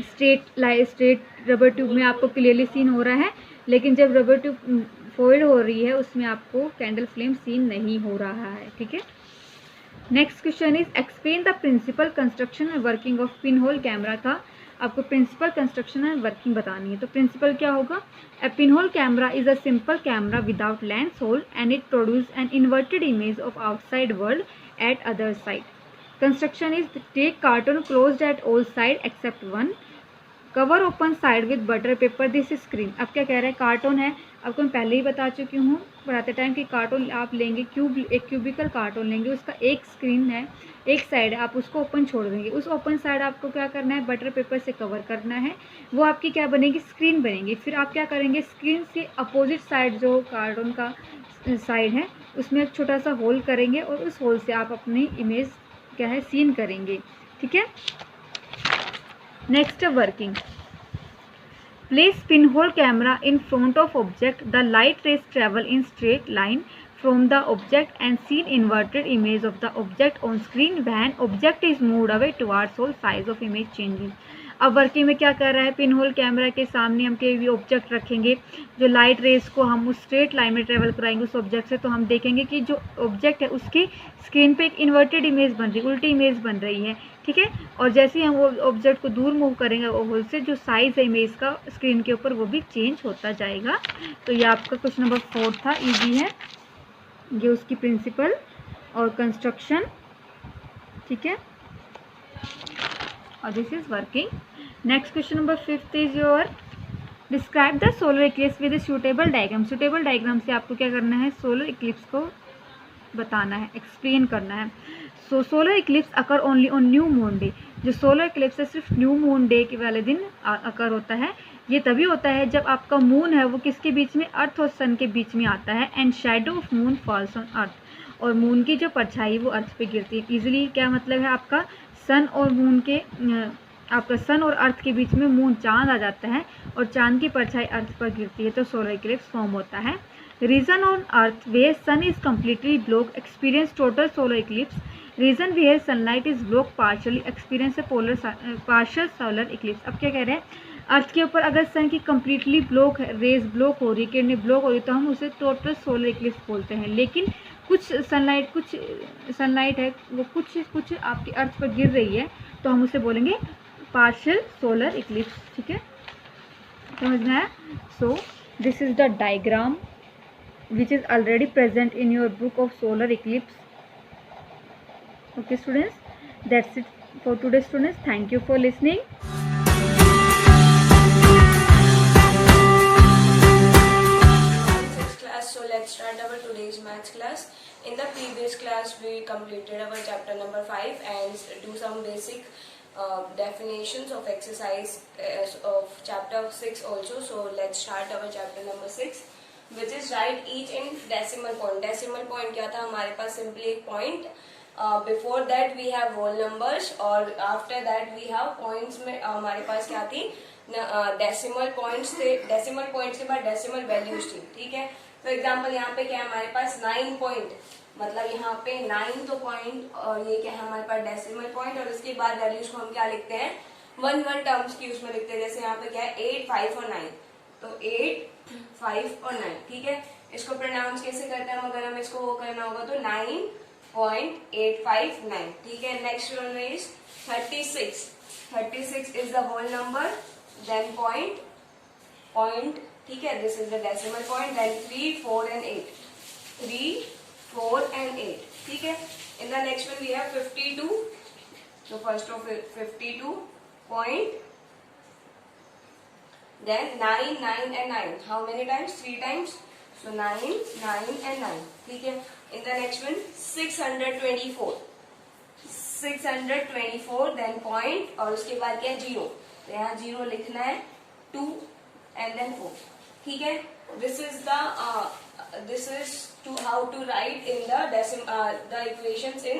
Straight rubber tube में आपको क्लियरली सीन हो रहा है, लेकिन जब रबर ट्यूब फोल्ड हो रही है उसमें आपको कैंडल फ्लेम सीन नहीं हो रहा है, ठीक है। Next question is explain the principle construction and working of pin whole camera का। आपको प्रिंसिपल कंस्ट्रक्शन एंड वर्किंग बतानी है। तो प्रिंसिपल क्या होगा, a pin whole camera is a simple camera without lens hole and it produce an inverted image of outside world at other side. Construction is take carton closed at all side except one, cover open side with butter paper, this screen. अब क्या कह रहा है, cartoon है, आपको मैं पहले ही बता चुकी हूँ पढ़ाते टाइम कि कार्टून आप लेंगे एक क्यूबिकल कार्टून लेंगे, उसका एक स्क्रीन है, एक साइड है, आप उसको ओपन छोड़ देंगे, उस ओपन साइड आपको क्या करना है, बटर पेपर से कवर करना है, वो आपकी क्या बनेगी, स्क्रीन बनेगी। फिर आप क्या करेंगे, स्क्रीन से अपोजिट साइड जो कार्टून का साइड है उसमें एक छोटा सा होल करेंगे और उस होल से आप अपनी इमेज क्या है सीन करेंगे, ठीक है। Next working, place pinhole camera in front of object, the light raise travel in straight line from the object and seen inverted image of the object on screen when object is moved away towards whole size of image changes। अब working में क्या कर रहा है, pin hole camera के सामने हम कोई भी ऑब्जेक्ट रखेंगे, जो लाइट रेस को हम उस स्ट्रेट लाइन में ट्रेवल कराएंगे उस ऑब्जेक्ट से, तो हम देखेंगे कि जो ऑब्जेक्ट है उसकी स्क्रीन पे एक इन्वर्टेड इमेज बन रही है, उल्टी इमेज बन रही है, ठीक है। और जैसे ही हम वो ऑब्जेक्ट को दूर मूव करेंगे होल से, जो साइज़ है इमेज का स्क्रीन के ऊपर वो भी चेंज होता जाएगा। तो ये आपका क्वेश्चन नंबर 4 था, ईजी है ये, उसकी प्रिंसिपल और कंस्ट्रक्शन, ठीक है। और this is working. Next question number 5 is your describe the solar Eclipse with a suitable diagram. Suitable diagram से आपको क्या करना है, सोलर इक्लिप्स को बताना है, एक्सप्लेन करना है। So solar eclipse occur only on new moon day. जो सोलर इक्लिप्स है सिर्फ न्यू मून डे के वाले दिन अकर होता है। ये तभी होता है जब आपका मून है वो किसके बीच में, अर्थ और सन के बीच में आता है। And shadow of moon falls on earth, और मून की जो परछाई वो अर्थ पे गिरती है। इजीली क्या मतलब है, आपका सन और मून के आपका सन और अर्थ के बीच में मून चांद आ जाता है और चांद की परछाई अर्थ पर गिरती है, तो सोलर इक्लिप्स फॉर्म होता है। Region on earth where sun is completely block experience total solar eclipse. Region where sunlight is block partially experience partial solar eclipse. अब क्या कह रहे हैं, अर्थ के ऊपर अगर सन की कम्प्लीटली ब्लॉक है, रेज ब्लॉक हो रही, किरणें ब्लॉक हो रही, तो हम उसे टोटल सोलर इक्लिप्स बोलते हैं। लेकिन कुछ सनलाइट है वो कुछ आपकी अर्थ पर गिर रही है, तो हम उसे बोलेंगे पार्शियल सोलर इक्लिप्स, ठीक है, समझ में आया। So this is the diagram which is already present in your book of solar eclipse. Okay students, that's it for today students. Thank you for listening. Class, so let's start our today's maths class. In the previous class we completed our chapter number 5 and do some basic definitions of exercise of chapter 6 also. So let's start our chapter number 6, which is write each in decimal point. Decimal point क्या था, हमारे पास simply एक point, before that we have whole numbers और after that we have points में हमारे पास क्या थी, decimal points थे, decimal points के बाद decimal values थी, ठीक है। तो एग्जाम्पल यहाँ पे क्या है हमारे पास 9 point, मतलब यहाँ पे 9 तो point और ये क्या है हमारे पास decimal point, और इसके बाद values को हम क्या लिखते हैं, 1 टर्म्स की उसमें लिखते हैं। जैसे यहाँ पे क्या है 8, 5 और 9, तो 8, 5 और 9, ठीक है। इसको प्रोनाउंस कैसे करते हैं हम, अगर हमें इसको वो करना होगा तो 9.859, ठीक है। Next one is 36. 36 is the whole number, then point, ठीक है, this is the decimal point, then 3, 4 and 8, 3, 4 and 8, ठीक है। In the next one we have 52. तो first of 52 point, then 9, 9 and 9. How many times? 3 times. So 9, 9 and 9. ठीक है. In the next one 624. 624 then point और उसके बाद क्या है 0. तो यहाँ 0 लिखना है, 2 and then 4. ठीक है. This is to how to write in the equations in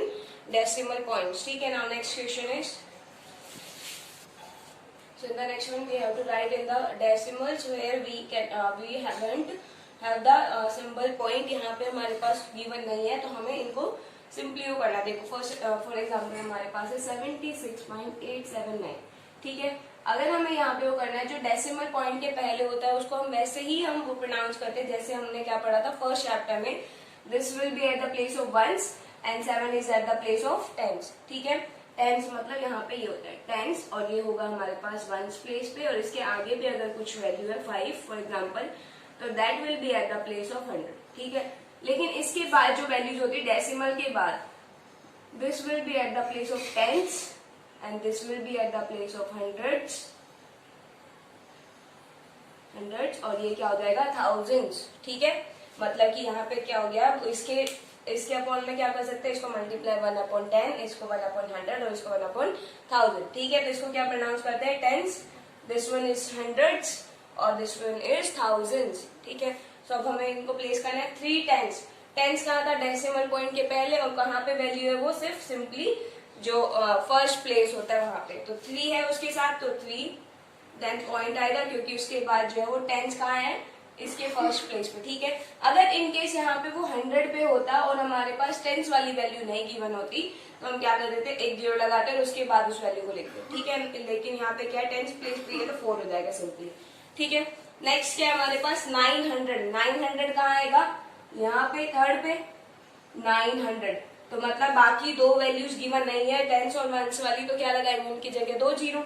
decimal points. ठीक है. Now next question is. So in the next one we have to write in the decimals where we haven't have the symbol point. यहाँ पे हमारे पास given नहीं है, तो हमें इनको simply वो करना। देखो फर्स्ट फॉर एग्जाम्पल हमारे पास है 76.879, ठीक है। अगर हमें यहाँ पे वो करना है, जो डेसिमल पॉइंट के पहले होता है उसको हम वैसे ही हम वो प्रोनाउंस करते हैं जैसे हमने क्या पढ़ा था फर्स्ट चैप्टर में, this will be at the place of ones and 7 is at the place of tens, ठीक है। टेंस मतलब यहाँ पे ये होता है टेंस, और ये होगा हमारे पास वंस प्लेस पे, और इसके आगे भी अगर कुछ वैल्यू है 5 फॉर एग्जाम्पल, तो that will be at the place of 100, ठीक है। लेकिन इसके बाद जो वैल्यूज होती है डेसिमल के बाद, this will be at the place of tens and this will be at the place of hundreds, और ये क्या हो जाएगा थाउजेंड्स, ठीक है। मतलब कि यहाँ पे क्या हो गया, इसके अपॉन में क्या कर सकते हैं, इसको मल्टीप्लाई 1/10, इसको 1/100 और इसको 1/1000, ठीक है। तो इसको क्या प्रोनाउंस करते हैं tens, this one is hundreds और दिस वन इज थाउजेंड्स, ठीक है। सो अब हमें इनको प्लेस करना है 3 टेंस। टेंस कहाँ था, डेसिमल पॉइंट के पहले, और कहाँ पे वैल्यू है वो सिर्फ सिंपली जो फर्स्ट प्लेस होता है वहां पे, तो 3 है उसके साथ, तो 3 देन पॉइंट आएगा, क्योंकि उसके बाद जो है वो टेंस कहाँ है इसके फर्स्ट प्लेस पे, ठीक है। अगर इन केस यहाँ पे वो 100 पे होता और हमारे पास टेंस वाली वैल्यू नहीं गिवन होती तो हम क्या कर देते, एक 0 लगाते और उसके बाद उस वैल्यू को लिखते, ठीक है। लेकिन यहाँ पे क्या टेंस प्लेस पे है तो 4 हो जाएगा सिंपली, ठीक है। नेक्स्ट क्या है हमारे पास 900, 900 कहाँ आएगा, यहाँ पे थर्ड पे 900, तो मतलब बाकी दो वैल्यूज गिवन नहीं है टेंस और वंस वाली, तो क्या लगाएंगे उनकी जगह 2 0,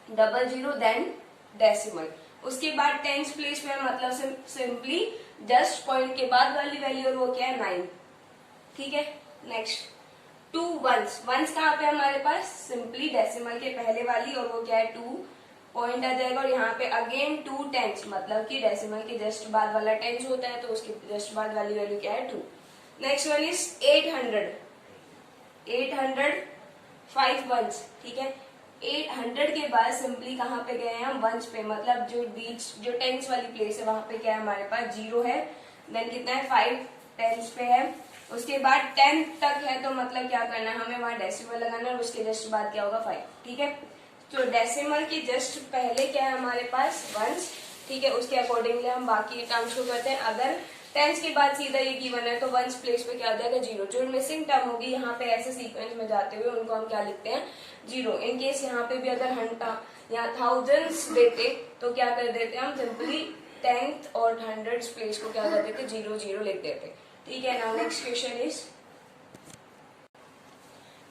00 देन डेसिमल। उसके बाद टेंस प्लेस पे मतलब सिंपली जस्ट पॉइंट के बाद वाली वैल्यू और वो क्या है 9, ठीक है। नेक्स्ट 2 वंस, वंस कहाँ पे हमारे पास, सिंपली डेसिमल के पहले वाली और वो क्या है 2 पॉइंट आ जाएगा, और यहाँ पे अगेन 2 टेंस मतलब कि डेसिमल के जस्ट बाद वाला टेंस होता है तो उसके जस्ट बाद वाली वैल्यू क्या है 2। नेक्स्ट वन इज 800, 800 5 वंस, ठीक है। 800 के बाद सिंपली कहाँ पे गए हैं हम, वंस पे, मतलब जो टेंस वाली प्लेस है वहां पे क्या है हमारे पास 0 है, देन कितना है 5 टेंस पे है, उसके बाद 10 तक है तो मतलब क्या करना है हमें वहां डेसिमल लगाना है और उसके जस्ट बाद क्या होगा 5, ठीक है। तो डेसिमल के जस्ट पहले क्या है हमारे पास वंस, ठीक है, उसके अकॉर्डिंगली हम बाकी टर्म्स को करते हैं। अगर टेंस के बाद सीधा ये गिवन है तो वंस प्लेस पे क्या आ जाएगा 0, जो मिसिंग टर्म होगी यहाँ पे ऐसे सीक्वेंस में जाते हुए उनको हम क्या लिखते हैं 0। इन केस यहाँ पे भी अगर यहाँ थाउजेंड्स देते तो क्या कर देते हम सिंपली 10th और 100th प्लेस को क्या कर देते 0 0 लिख देते, ठीक है। Now next question is,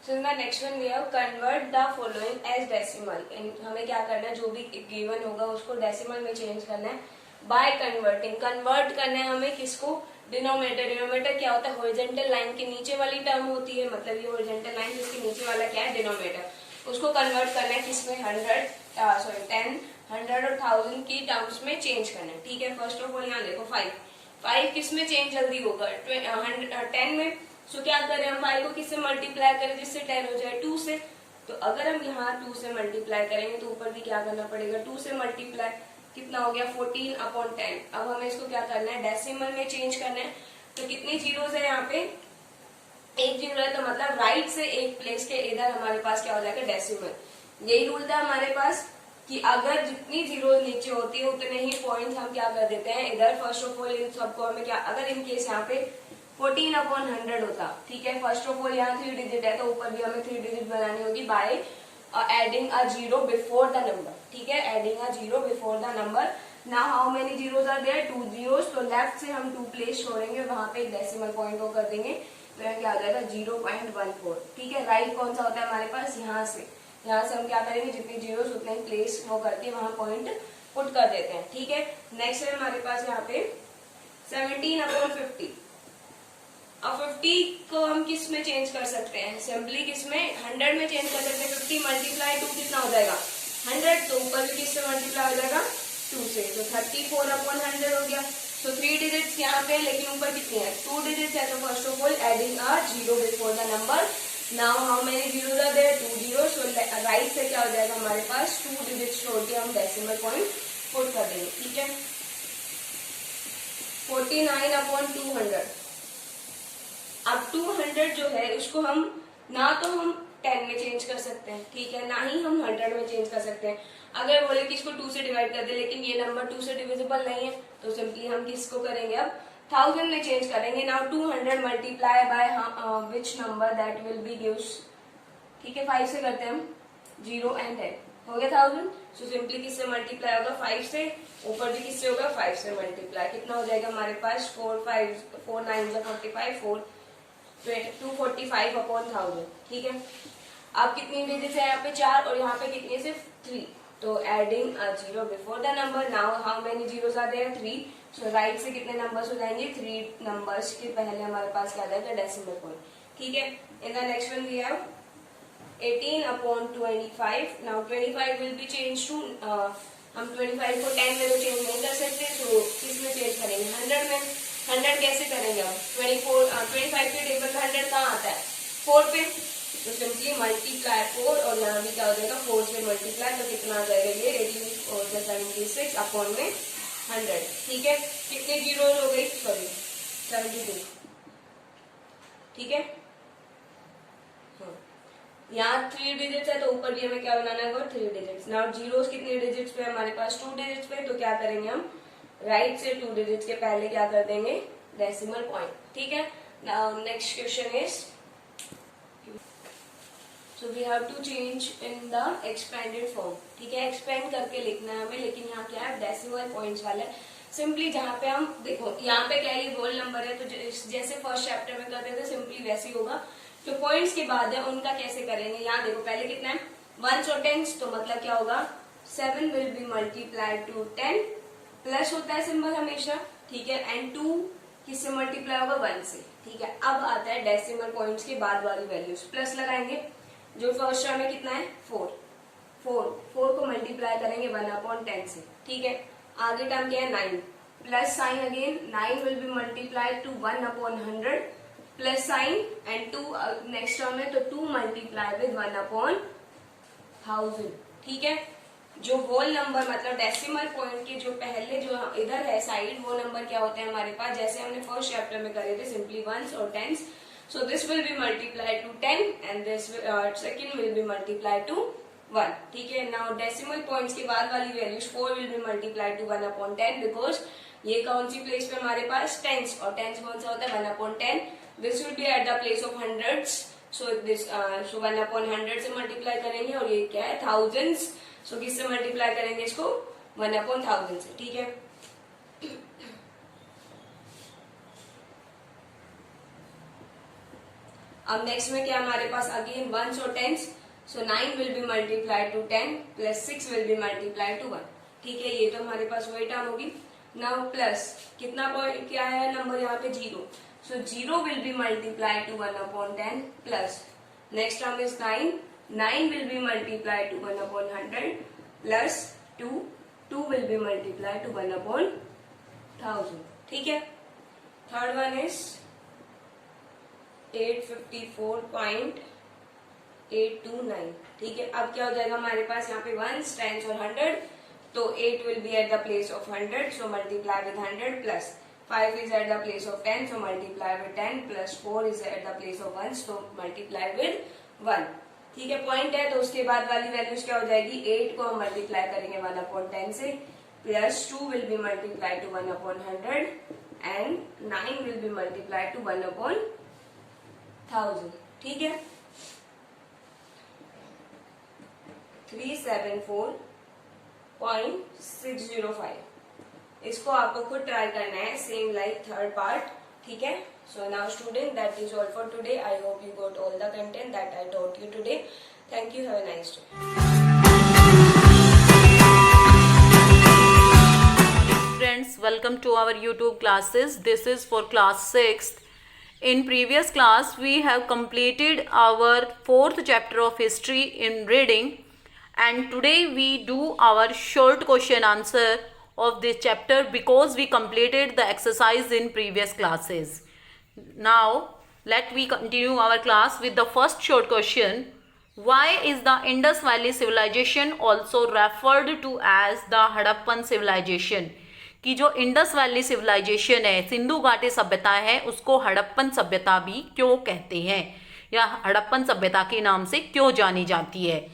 So in the next one we have convert the following as decimal। हमें क्या करना है, जो भी गिवन होगा उसको डेसिमल में चेंज करना है बाय कन्वर्टिंग। कन्वर्ट करना है हमें किसको, डिनोमिनेटर। डिनोमिनेटर क्या होता है, हॉरिजॉन्टल लाइन के नीचे वाली टर्म होती है, मतलब ये हॉरिजॉन्टल लाइन जिसके नीचे वाला क्या है डिनोमिनेटर, उसको कन्वर्ट करना है किसमें 10 100 और 1000 की टर्म्स में चेंज करना है, ठीक है। फर्स्ट ऑफ ऑल यहाँ देखो 5 किस में चेंज जल्दी होगा 10 में, सो क्या करें हम 5 को किससे मल्टीप्लाई करें जिससे 10 हो जाए 2 से, तो अगर हम यहाँ 2 से मल्टीप्लाई करेंगे तो ऊपर भी क्या करना पड़ेगा 2 से मल्टीप्लाई, कितना हो गया 14/10। अब हमें इसको क्या करना है डेसिमल में चेंज करना है, तो कितनी जीरोस है यहाँ पे, एक जीरो है, तो मतलब राइट से एक प्लेस के इधर हमारे पास क्या हो जाएगा डेसिमल। यही रूल था हमारे पास कि अगर जितनी जीरो नीचे होती है उतने ही पॉइंट्स हम क्या कर देते हैं इधर। फर्स्ट ऑफ ऑल इन सबको हमें क्या, अगर इन केस यहाँ पे 14/100 होता, ठीक है। फर्स्ट ऑफ ऑल यहाँ 3 डिजिट है तो ऊपर भी हमें 3 डिजिट बनानी होगी by adding a zero before the number, ठीक है, adding a zero before the number. Now how many zeros are there, 2 zeros, तो लेफ्ट से हम 2 प्लेस छोड़ेंगे और वहां पे एक डेसिमल पॉइंट को कर देंगे, तो यहाँ क्या आ जाएगा 0.14, ठीक है। राइट कौन सा होता है हमारे पास, यहाँ से हम क्या करेंगे जितनी जीरोस उतने प्लेस वो करके वहां पॉइंट पुट कर देते हैं, ठीक है। नेक्स्ट है हमारे पास यहाँ पे 17/50। अब 50 को हम किस में चेंज कर सकते हैं, सिंपली किस में 100 में चेंज कर सकते हैं। 50 मल्टीप्लाई 2 कितना हो जाएगा 100, तो ऊपर भी किससे मल्टीप्लाई हो जाएगा 2 से, तो 34/100 हो गया। तो 3 डिजिट्स यहाँ पे, लेकिन ऊपर कितनी है 2 डिजिट्स है, तो first of all adding a zero before the number. Now how many zeros are there, 2 zeros, तो राइट से क्या हो जाएगा हमारे पास 2 डिजिट्स छोड़ के हम डेसिमल पॉइंट पुट कर देंगे, ठीक है। 49/200। अब 200 जो है उसको हम ना तो हम 10 में चेंज कर सकते हैं, ठीक है, ना ही हम 100 में चेंज कर सकते हैं। अगर बोले कि इसको 2 से डिवाइड कर दे, लेकिन ये नंबर 2 से डिविजिबल नहीं है, तो सिंपली हम किसको करेंगे अब 1000 में चेंज करेंगे। Now 200 multiply by which number that will be gives, ठीक है, 5 से करते हैं हम 0 एंड 10 हो गया 1000। सो सिंपली किससे मल्टीप्लाई होगा 5 से, ऊपर भी किससे होगा 5 से मल्टीप्लाई, कितना हो जाएगा हमारे पास 4 9 45 245/1000, ठीक है। अब कितनी डिजिट्स है यहाँ पे 4 और यहाँ पे कितनी सिर्फ 3, तो adding a zero before the number. Now how many zeros are there 3, so right से कितने नंबर्स हो जाएंगे 3 नंबर्स के पहले हमारे पास क्या आ जाएगा डेसिमल पॉइंट, ठीक है। In the next one we have 18/25। नाउ 25 विल बी चेंज टू, हम 25 को 10 में तो चेंज नहीं कर सकते, तो किस में चेंज करेंगे 100 में। 100 कैसे करेंगे हम 25 के टेबल पे 100 कहाँ आता है 4 पे, तो सिंपली मल्टीप्लाई 4 और यहाँ भी क्या हो जाएगा 4 से मल्टीप्लाई, तो कितना आ जाएगा ये 18 और 76/100, ठीक है। कितनी जीरो हो गई, सॉरी 72, ठीक है। यहाँ 3 डिजिट्स है तो ऊपर भी हमें क्या बनाना है 3 डिजिट्स। नाउ जीरोस कितने डिजिट्स पे हमारे पास 2 डिजिट्स पे, तो क्या करेंगे हम राइट से 2 डिजिट के पहले क्या कर देंगे, डेसिमल पॉइंट। ठीक है, now next question is, so we have to change in the expanded form. ठीक है, एक्सपेंड करके लिखना है हमें, लेकिन यहाँ क्या है, डेसिमल पॉइंट्स वाला है। सिंपली जहाँ पे हम देखो, यहाँ पे क्या है, ये होल नंबर है, तो जैसे फर्स्ट चैप्टर में करते थे सिंपली वैसे ही होगा। जो पॉइंट्स के बाद है उनका कैसे करेंगे, यहाँ देखो पहले कितना है, 1 और 10, तो मतलब क्या होगा, 7 will be multiplied to 10, plus होता है सिंबल हमेशा। ठीक है, एंड 2 किससे मल्टीप्लाई होगा, 1 से। ठीक है, अब आता है डेसिमल पॉइंट्स के बाद वाली वैल्यूज, प्लस लगाएंगे। जो फर्स्ट टर्म में कितना है, 4 को मल्टीप्लाई करेंगे 1/10 से। ठीक है, आगे टर्म क्या है, 9, plus sign again, 9 will be multiplied to 1/100, plus sign and 2 next term है, तो 2 मल्टीप्लाई विद 1/1000। ठीक है, जो होल नंबर मतलब डेसिमल पॉइंट के जो पहले जो इधर है साइड, वो नंबर क्या होते हैं हमारे पास, जैसे हमने फर्स्ट चैप्टर में करे थे, सिंपली 1s और 10s। So this will be multiplied to 10 and this second will be multiplied to 1. ठीक है, now decimal points के बाद वाली values 4 will be multiplied to 1/10 because ये कौन सी प्लेस पे हमारे पास, टेंस, और टेंस कौन सा होता है, 1/10। This will be at the place of hundreds, so this so 1/100 से मल्टीप्लाई करेंगे, और ये क्या है, thousands, so किससे मल्टीप्लाई करेंगे इसको, 1/1000 से। ठीक है, अब नेक्स्ट में क्या हमारे पास, अगेन 1s और 10s, so 9 will be multiplied to 10 plus 6 will be multiplied to 1। ठीक है, ये तो हमारे पास वही टर्म होगी। नाउ प्लस कितना पॉइंट क्या है नंबर यहाँ पे, 0, so 0 will be multiplied to 1/10 plus next term is 9 will be multiplied to 1/100 plus 2 will be multiplied to 1/1000। ठीक है, थर्ड वन इज 854.829। ठीक है, अब क्या हो जाएगा हमारे पास यहाँ पे 1s, 10s और 100, तो 8 will be at the place of 100, so multiply with 100, plus 5 is at the place of 10, so multiply with 10, plus 4 is at the place of 1, so multiply with 1। ठीक है, पॉइंट है, तो उसके बाद वाली वैल्यूज क्या हो जाएगी, 8 को हम मल्टीप्लाई करेंगे 1/10 से, plus 2 will B multiply two 1/100 and 9 will B multiply two 1/1000। ठीक है, 374.605, इसको आपको खुद ट्राई करना है, सेम लाइक थर्ड पार्ट। ठीक है, so now student, that is all for today. I hope you got all the content that I taught you today. Thank you, have a nice day. Friends, welcome to our YouTube classes. This is for class 6th. In previous class, we have completed our 4th chapter of history in reading, and today we do our short question answer of this chapter because we completed the exercise in previous classes. Now, let we continue our class with the first short question. Why is the Indus Valley civilization also referred to as the Harappan civilization? कि जो Indus valley civilisation है, सिंधु घाटी सभ्यता है, उसको हड़प्पन सभ्यता भी क्यों कहते हैं, या हड़प्पन सभ्यता के नाम से क्यों जानी जाती है।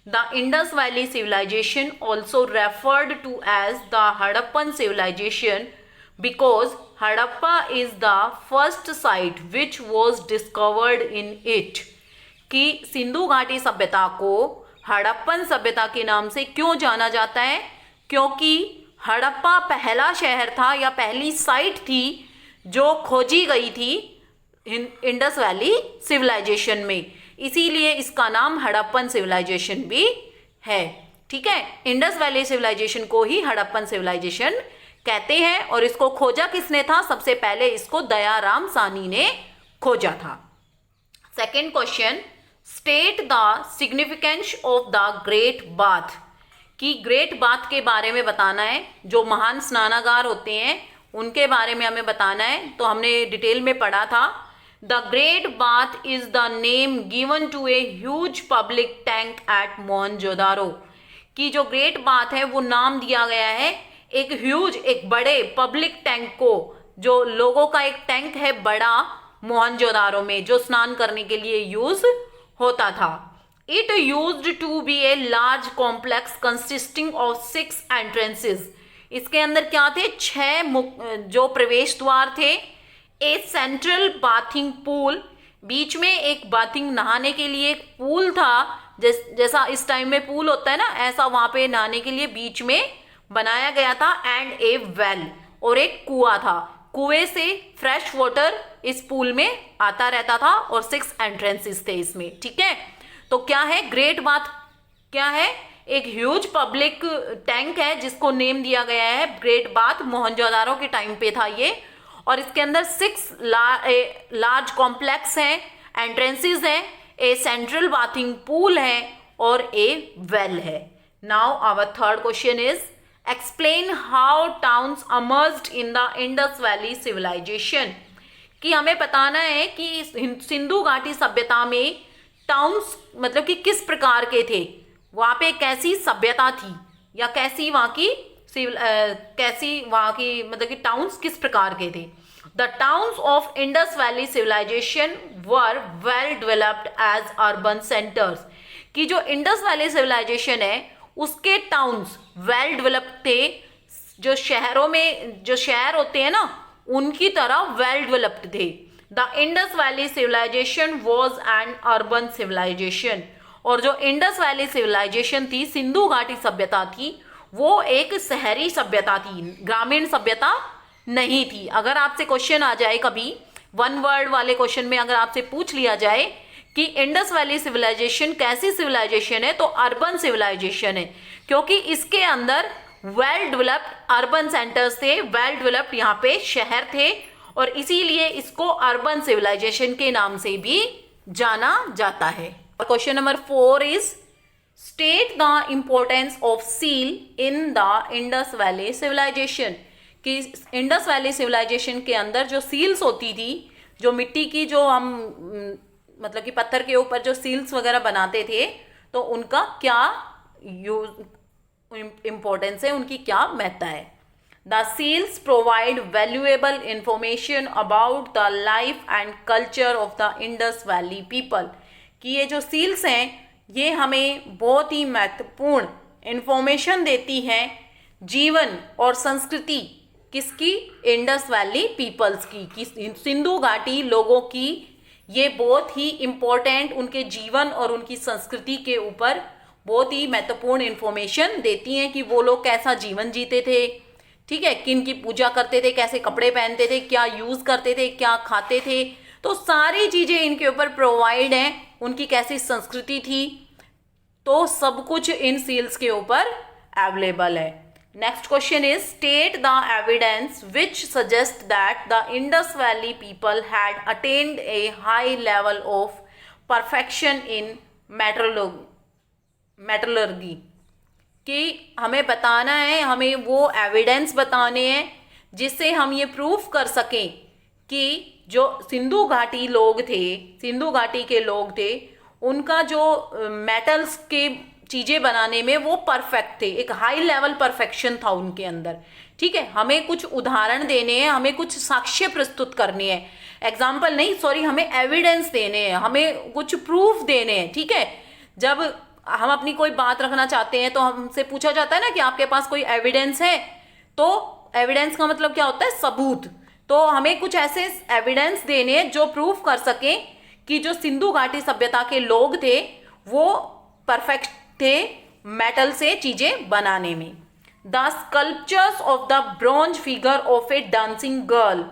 The Indus valley civilization also referred to as the Harappan civilization because Harappa is the first site which was discovered in it. कि सिंधु घाटी सभ्यता को हड़प्पन सभ्यता के नाम से क्यों जाना जाता है, क्योंकि हड़प्पा पहला शहर था या पहली साइट थी जो खोजी गई थी इंडस वैली सिविलाइजेशन में, इसीलिए इसका नाम हड़प्पन सिविलाइजेशन भी है। ठीक है, इंडस वैली सिविलाइजेशन को ही हड़प्पन सिविलाइजेशन कहते हैं, और इसको खोजा किसने था, सबसे पहले इसको दयाराम सानी ने खोजा था। Second question, state the significance of the great bath. कि ग्रेट बाथ के बारे में बताना है, जो महान स्नानागार होते हैं उनके बारे में हमें बताना है। तो हमने डिटेल में पढ़ा था, the great bath is the name given to a huge public tank at Mohenjodaro. कि जो ग्रेट बाथ है वो नाम दिया गया है एक ह्यूज, एक बड़े पब्लिक टैंक को, जो लोगों का एक टैंक है बड़ा मोहनजोदारो में, जो स्नान करने के लिए यूज होता था। It used to be a large complex consisting of 6 entrances. इसके अंदर क्या थे, 6 जो प्रवेश द्वार थे, ए सेंट्रल बाथिंग पूल, बीच में एक बाथिंग नहाने के लिए एक पूल था, जैसा इस टाइम में पूल होता है ना, ऐसा वहां पे नहाने के लिए बीच में बनाया गया था, एंड ए वेल, और एक कुआं था, कुएं से फ्रेश वाटर इस पूल में आता रहता था, और 6 एंट्रेंसेस थे इसमें, ठीक है। तो क्या है, ग्रेट बाथ क्या है, एक ह्यूज पब्लिक टैंक है जिसको नेम दिया गया है ग्रेट बाथ, मोहनजोदारो के टाइम पे था ये, और इसके अंदर 6 लार्ज कॉम्प्लेक्स हैं, एंट्रेंसेस हैं, ए सेंट्रल बाथिंग पूल है, और ए वेल है। Now our third question is explain how towns emerged in the Indus valley civilisation, कि हमें बताना है कि सिंधु घाटी सभ्यता में टाउन्स मतलब कि किस प्रकार के थे, वहाँ पे कैसी सभ्यता थी, या कैसी वहाँ की मतलब कि टाउन्स किस प्रकार के थे। The towns of Indus valley civilization were well developed as urban centres, कि जो इंडस वैली सिविलाइजेशन है उसके टाउन्स वेल डेवलप्ड थे, जो शहरों में जो शहर होते हैं ना उनकी तरह वेल डेवलप्ड थे। The Indus valley civilization was an urban civilization, और जो इंडस वैली सिविलाइजेशन थी, सिंधु घाटी सभ्यता थी, वो एक शहरी सभ्यता थी, ग्रामीण सभ्यता नहीं थी। अगर आपसे क्वेश्चन आ जाए कभी 1 वर्ड वाले क्वेश्चन में, अगर आपसे पूछ लिया जाए कि इंडस वैली सिविलाइजेशन कैसी सिविलाइजेशन है, तो अर्बन सिविलाइजेशन है, क्योंकि इसके अंदर वेल डेवलप्ड अर्बन सेंटर्स थे, वेल डेवलप्ड यहाँ पे शहर थे, और इसीलिए इसको अर्बन सिविलाइजेशन के नाम से भी जाना जाता है। Question number 4 is state the importance of seal in the Indus valley civilisation, कि इंडस वैली सिविलाइजेशन के अंदर जो सील्स होती थी, जो मिट्टी की, जो हम मतलब कि पत्थर के ऊपर जो सील्स वगैरह बनाते थे, तो उनका क्या इम्पोर्टेंस है, उनकी क्या महत्ता है। The seals provide valuable information about the life and culture of the Indus valley people, कि ये जो सील्स हैं ये हमें बहुत ही महत्वपूर्ण इंफॉर्मेशन देती हैं जीवन और संस्कृति किसकी, इंडस वैली पीपल्स की सिंधु घाटी लोगों की। ये बहुत ही इम्पोर्टेंट उनके जीवन और उनकी संस्कृति के ऊपर बहुत ही महत्वपूर्ण इंफॉर्मेशन देती हैं कि वो लोग कैसा जीवन जीते थे, ठीक है, किन की पूजा करते थे, कैसे कपड़े पहनते थे, क्या यूज़ करते थे, क्या खाते थे, तो सारी चीज़ें इनके ऊपर प्रोवाइड हैं, उनकी कैसी संस्कृति थी, तो सब कुछ इन सील्स के ऊपर अवेलेबल है। Next question is state the evidence which suggest that the Indus valley people had attend A high level of perfection in metallurgy, कि हमें बताना है, हमें वो एविडेंस बताने हैं जिससे हम ये प्रूफ कर सकें कि जो सिंधु घाटी लोग थे, सिंधु घाटी के लोग थे, उनका जो मेटल्स के चीज़ें बनाने में वो परफेक्ट थे, एक हाई लेवल परफेक्शन था उनके अंदर, ठीक है। हमें कुछ उदाहरण देने हैं, हमें कुछ साक्ष्य प्रस्तुत करने हैं, एग्जाम्पल नहीं, सॉरी, हमें एविडेंस देने हैं, हमें कुछ प्रूफ देने हैं, ठीक है। जब हम अपनी कोई बात रखना चाहते हैं तो हमसे पूछा जाता है ना कि आपके पास कोई एविडेंस है, तो एविडेंस का मतलब क्या होता है, सबूत। तो हमें कुछ ऐसे एविडेंस देने हैं जो प्रूफ कर सकें कि जो सिंधु घाटी सभ्यता के लोग थे वो परफेक्ट थे मेटल से चीजें बनाने में। The sculptures of the bronze figure of A dancing girl,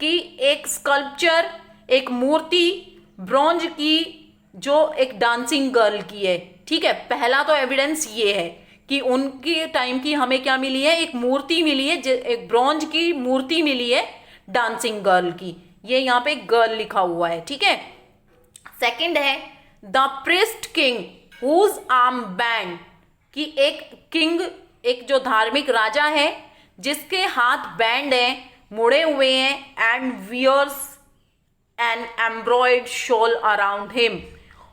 कि एक स्कल्पचर, एक मूर्ति ब्रॉन्ज की जो एक डांसिंग गर्ल की है, ठीक है। पहला तो एविडेंस ये है कि उनके टाइम की हमें क्या मिली है, एक मूर्ति मिली है, एक ब्रॉन्ज की मूर्ति मिली है डांसिंग गर्ल की, ये यहाँ पे गर्ल लिखा हुआ है, ठीक है। सेकंड है the priest king whose arm band, कि एक किंग, एक जो धार्मिक राजा है जिसके हाथ बैंड है, मुड़े हुए हैं, and wears an embroidered shawl around him,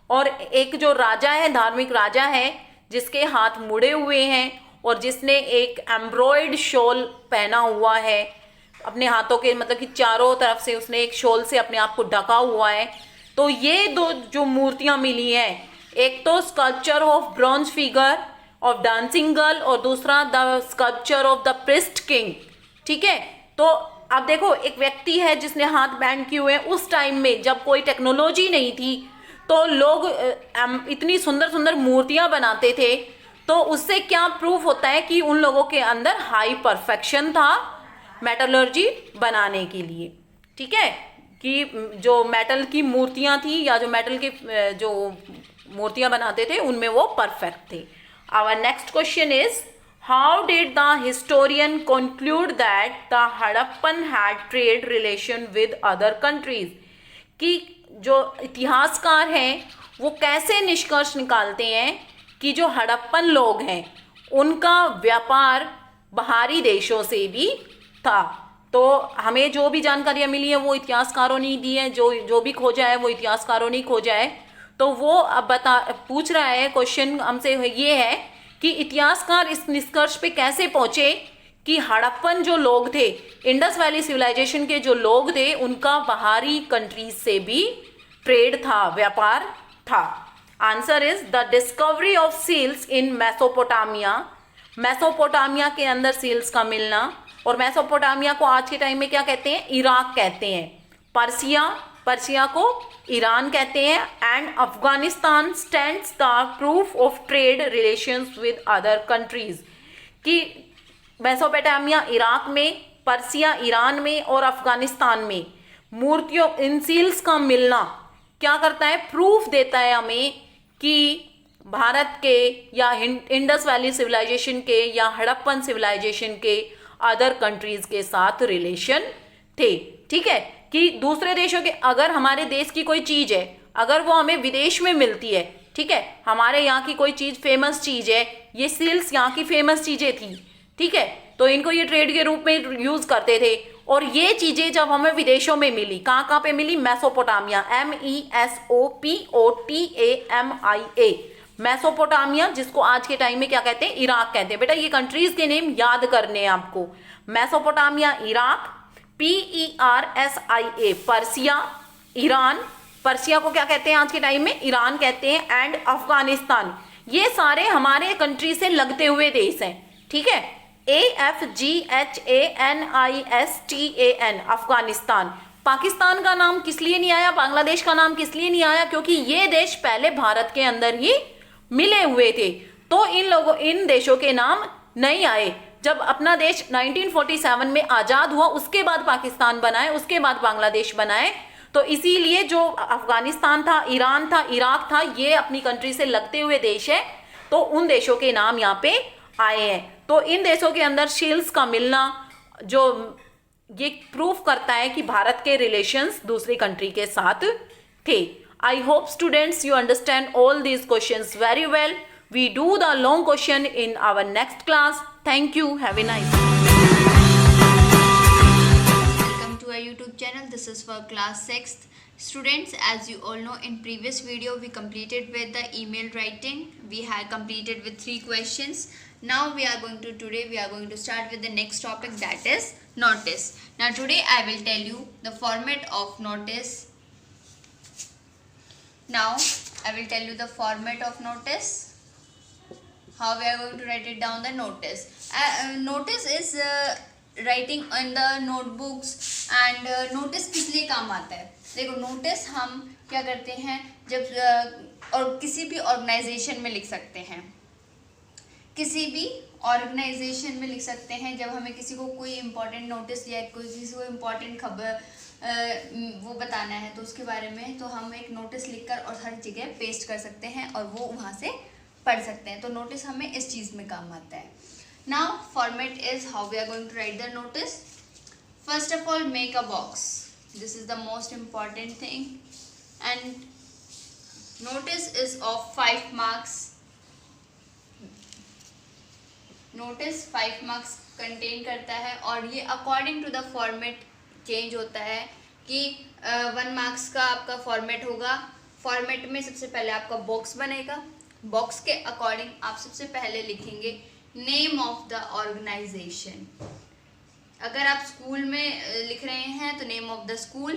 और एक जो राजा है, धार्मिक राजा है जिसके हाथ मुड़े हुए हैं और जिसने एक एम्ब्रॉयड शॉल पहना हुआ है अपने हाथों के, मतलब कि चारों तरफ से उसने एक शॉल से अपने आप को ढका हुआ है। तो ये दो जो मूर्तियां मिली हैं, एक तो sculpture of bronze figure of dancing girl और दूसरा the sculpture of the priest king. ठीक है, तो अब देखो एक व्यक्ति है जिसने हाथ बैंड किए हुए हैं। उस टाइम में जब कोई टेक्नोलॉजी नहीं थी तो लोग इतनी सुंदर सुंदर मूर्तियां बनाते थे, तो उससे क्या प्रूफ होता है कि उन लोगों के अंदर हाई परफेक्शन था मेटलर्जी बनाने के लिए। ठीक है, कि जो मेटल की मूर्तियां थी या जो मेटल के जो मूर्तियां बनाते थे उनमें वो परफेक्ट थे। Our next question is how did the historian conclude that the Harappan had trade relation with other countries. कि जो इतिहासकार हैं वो कैसे निष्कर्ष निकालते हैं कि जो हड़प्पन लोग हैं उनका व्यापार बाहरी देशों से भी था। तो हमें जो भी जानकारियाँ मिली है वो इतिहासकारों ने दी है, जो भी खोजा है वो इतिहासकारों ने खोजा है। तो वो अब पूछ रहा है, क्वेश्चन हमसे ये है कि इतिहासकार इस निष्कर्ष पे कैसे पहुंचे कि हड़प्पन जो लोग थे, इंडस वैली सिविलाइजेशन के जो लोग थे, उनका बाहरी कंट्रीज से भी ट्रेड था, व्यापार था। Answer is the discovery of seals in Mesopotamia. Mesopotamia के अंदर सील्स का मिलना, और मेसोपोटामिया को आज के टाइम में क्या कहते हैं, इराक कहते हैं। पर्सिया को ईरान कहते हैं। And Afghanistan stands the proof of trade relations with other countries. कि मेसोपोटामिया इराक में, पर्सिया ईरान में और अफगानिस्तान में मूर्तियों, इन सील्स का मिलना क्या करता है, प्रूफ देता है हमें कि भारत के या इंडस वैली सिविलाइजेशन के या हड़प्पन सिविलाइजेशन के अदर कंट्रीज के साथ रिलेशन थे। ठीक है, कि दूसरे देशों के, अगर हमारे देश की कोई चीज है, अगर वो हमें विदेश में मिलती है, ठीक है, हमारे यहाँ की कोई चीज फेमस चीज है, ये सील्स यहाँ की फेमस चीजें थी, ठीक है, तो इनको ये ट्रेड के रूप में यूज करते थे। और ये चीजें जब हमें विदेशों में मिली, कहाँ पे मिली, मेसोपोटामिया, MESOPOTAMIA, मेसोपोटामिया, जिसको आज के टाइम में क्या कहते हैं, इराक कहते हैं। बेटा ये कंट्रीज के नेम याद करने हैं आपको, Mesopotamia Iraq, PERSIA Persia Iran, Persia को क्या कहते हैं आज के टाइम में, ईरान कहते हैं। एंड अफगानिस्तान, ये सारे हमारे कंट्री से लगते हुए देश हैं। ठीक है, AFGHANISTAN अफगानिस्तान। पाकिस्तान का नाम किस लिए नहीं आया, बांग्लादेश का नाम किस लिए नहीं आया, क्योंकि ये देश पहले भारत के अंदर ही मिले हुए थे, तो इन देशों के नाम नहीं आए। जब अपना देश 1947 में आजाद हुआ, उसके बाद पाकिस्तान बनाए, उसके बाद बांग्लादेश बनाए, तो इसीलिए जो अफगानिस्तान था, ईरान था, इराक था, ये अपनी कंट्री से लगते हुए देश है, तो उन देशों के नाम यहाँ पे आए हैं। तो इन देशों के अंदर शील्ड्स का मिलना जो ये प्रूफ करता है कि भारत के रिलेशंस दूसरी कंट्री के साथ थे। I hope students you understand all these questions very well. We do the long question in our next class. Thank you. Have a nice day. Welcome to our YouTube channel. This is for class 6th. Students, as you all know, in previous video we completed with the email writing. We had completed with 3 questions. Now we are going to start with the next topic, that is notice. Now today I will tell you the format of notice. Now I will tell you the format of notice. How we are going to write it down, the notice. Notice is writing in the notebooks. And notice किस लिए काम आता है, देखो notice हम क्या करते हैं जब और किसी भी ऑर्गेनाइजेशन में लिख सकते हैं, किसी भी ऑर्गेनाइजेशन में लिख सकते हैं। जब हमें किसी को कोई इम्पोर्टेंट नोटिस या किसी को इम्पोर्टेंट खबर वो बताना है तो उसके बारे में, तो हम एक नोटिस लिखकर और हर जगह पेस्ट कर सकते हैं और वो वहाँ से पढ़ सकते हैं। तो नोटिस हमें इस चीज़ में काम आता है। Now format is how we are going to write the notice. First of all make a box, this is the most important thing. And notice is of 5 marks. Notice 5 marks contain करता है और ये according to the format change होता है कि 1 marks का आपका format होगा। फॉर्मेट में सबसे पहले आपका बॉक्स बनेगा, बॉक्स के अकॉर्डिंग आप सबसे पहले लिखेंगे नेम ऑफ द ऑर्गेनाइजेशन। अगर आप स्कूल में लिख रहे हैं तो name of the school,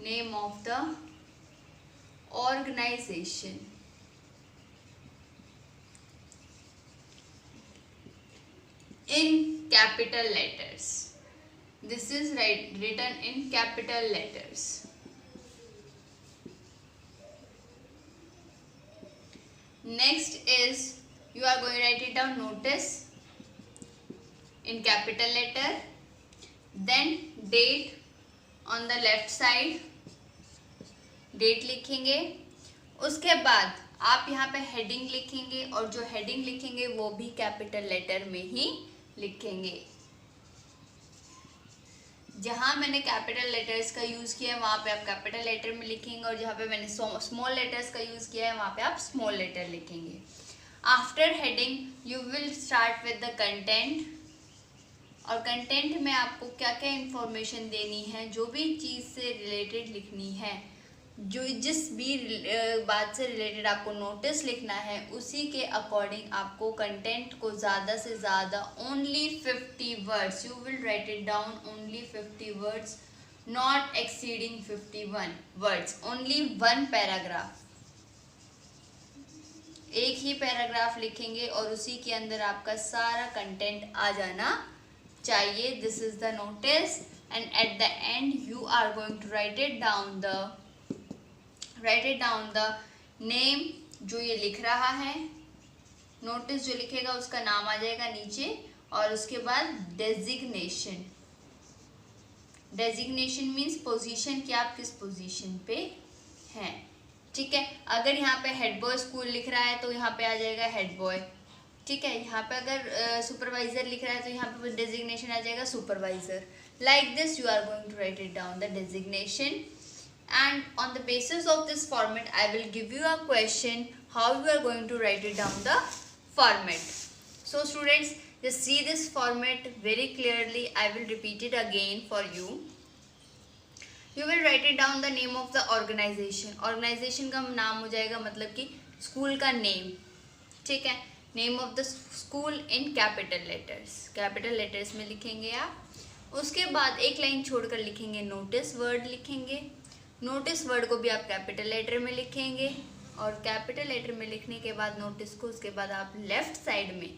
name of the organisation. in capital letters. This is written in capital letters. Next is you are going to write it down, notice in capital letter, then date on the left side, date लिखेंगे. उसके बाद आप यहाँ पे heading लिखेंगे और जो heading लिखेंगे वो भी कैपिटल लेटर में ही लिखेंगे. जहाँ मैंने कैपिटल लेटर्स का यूज़ किया है वहाँ पे आप कैपिटल लेटर में लिखेंगे और जहाँ पे मैंने स्मॉल लेटर्स का यूज़ किया है वहाँ पे आप स्मॉल लेटर लिखेंगे. After heading you will start with the content. और कंटेंट में आपको क्या क्या इंफॉर्मेशन देनी है, जो भी चीज़ से रिलेटेड लिखनी है, जो जिस भी बात से रिलेटेड आपको नोटिस लिखना है उसी के अकॉर्डिंग आपको कंटेंट को ज़्यादा से ज़्यादा only 50 words, you will write it down only 50 words, not exceeding 51 words, only 1 paragraph, एक ही पैराग्राफ लिखेंगे और उसी के अंदर आपका सारा कंटेंट आ जाना चाहिए. This is the notice and at the end you are going to write it down the name जो ये लिख रहा है. नोटिस जो लिखेगा उसका नाम आ जाएगा नीचे और उसके बाद डेजिग्नेशन. डेजिग्नेशन मीन्स पोजीशन, कि आप किस पोजीशन पे हैं. ठीक है, अगर यहाँ पे हेड बॉय स्कूल लिख रहा है तो यहाँ पे आ जाएगा हेड बॉय. ठीक है, यहाँ पे अगर सुपरवाइजर लिख रहा है तो यहाँ पे डेजिग्नेशन आ जाएगा supervisor. Like this you are going to write it down the designation. And on the basis of this format, I will give you a question how you are going to write it down the format. So students, just see this format very clearly. I will repeat it again for you. You will write it down the name of the organization. Organization का नाम हो जाएगा मतलब कि school का name. ठीक है, name of the school in capital letters. Capital letters में लिखेंगे आप. उसके बाद एक लाइन छोड़कर लिखेंगे नोटिस वर्ड लिखेंगे. नोटिस वर्ड को भी आप कैपिटल लेटर में लिखेंगे और कैपिटल लेटर में लिखने के बाद नोटिस को, उसके बाद आप लेफ़्ट साइड में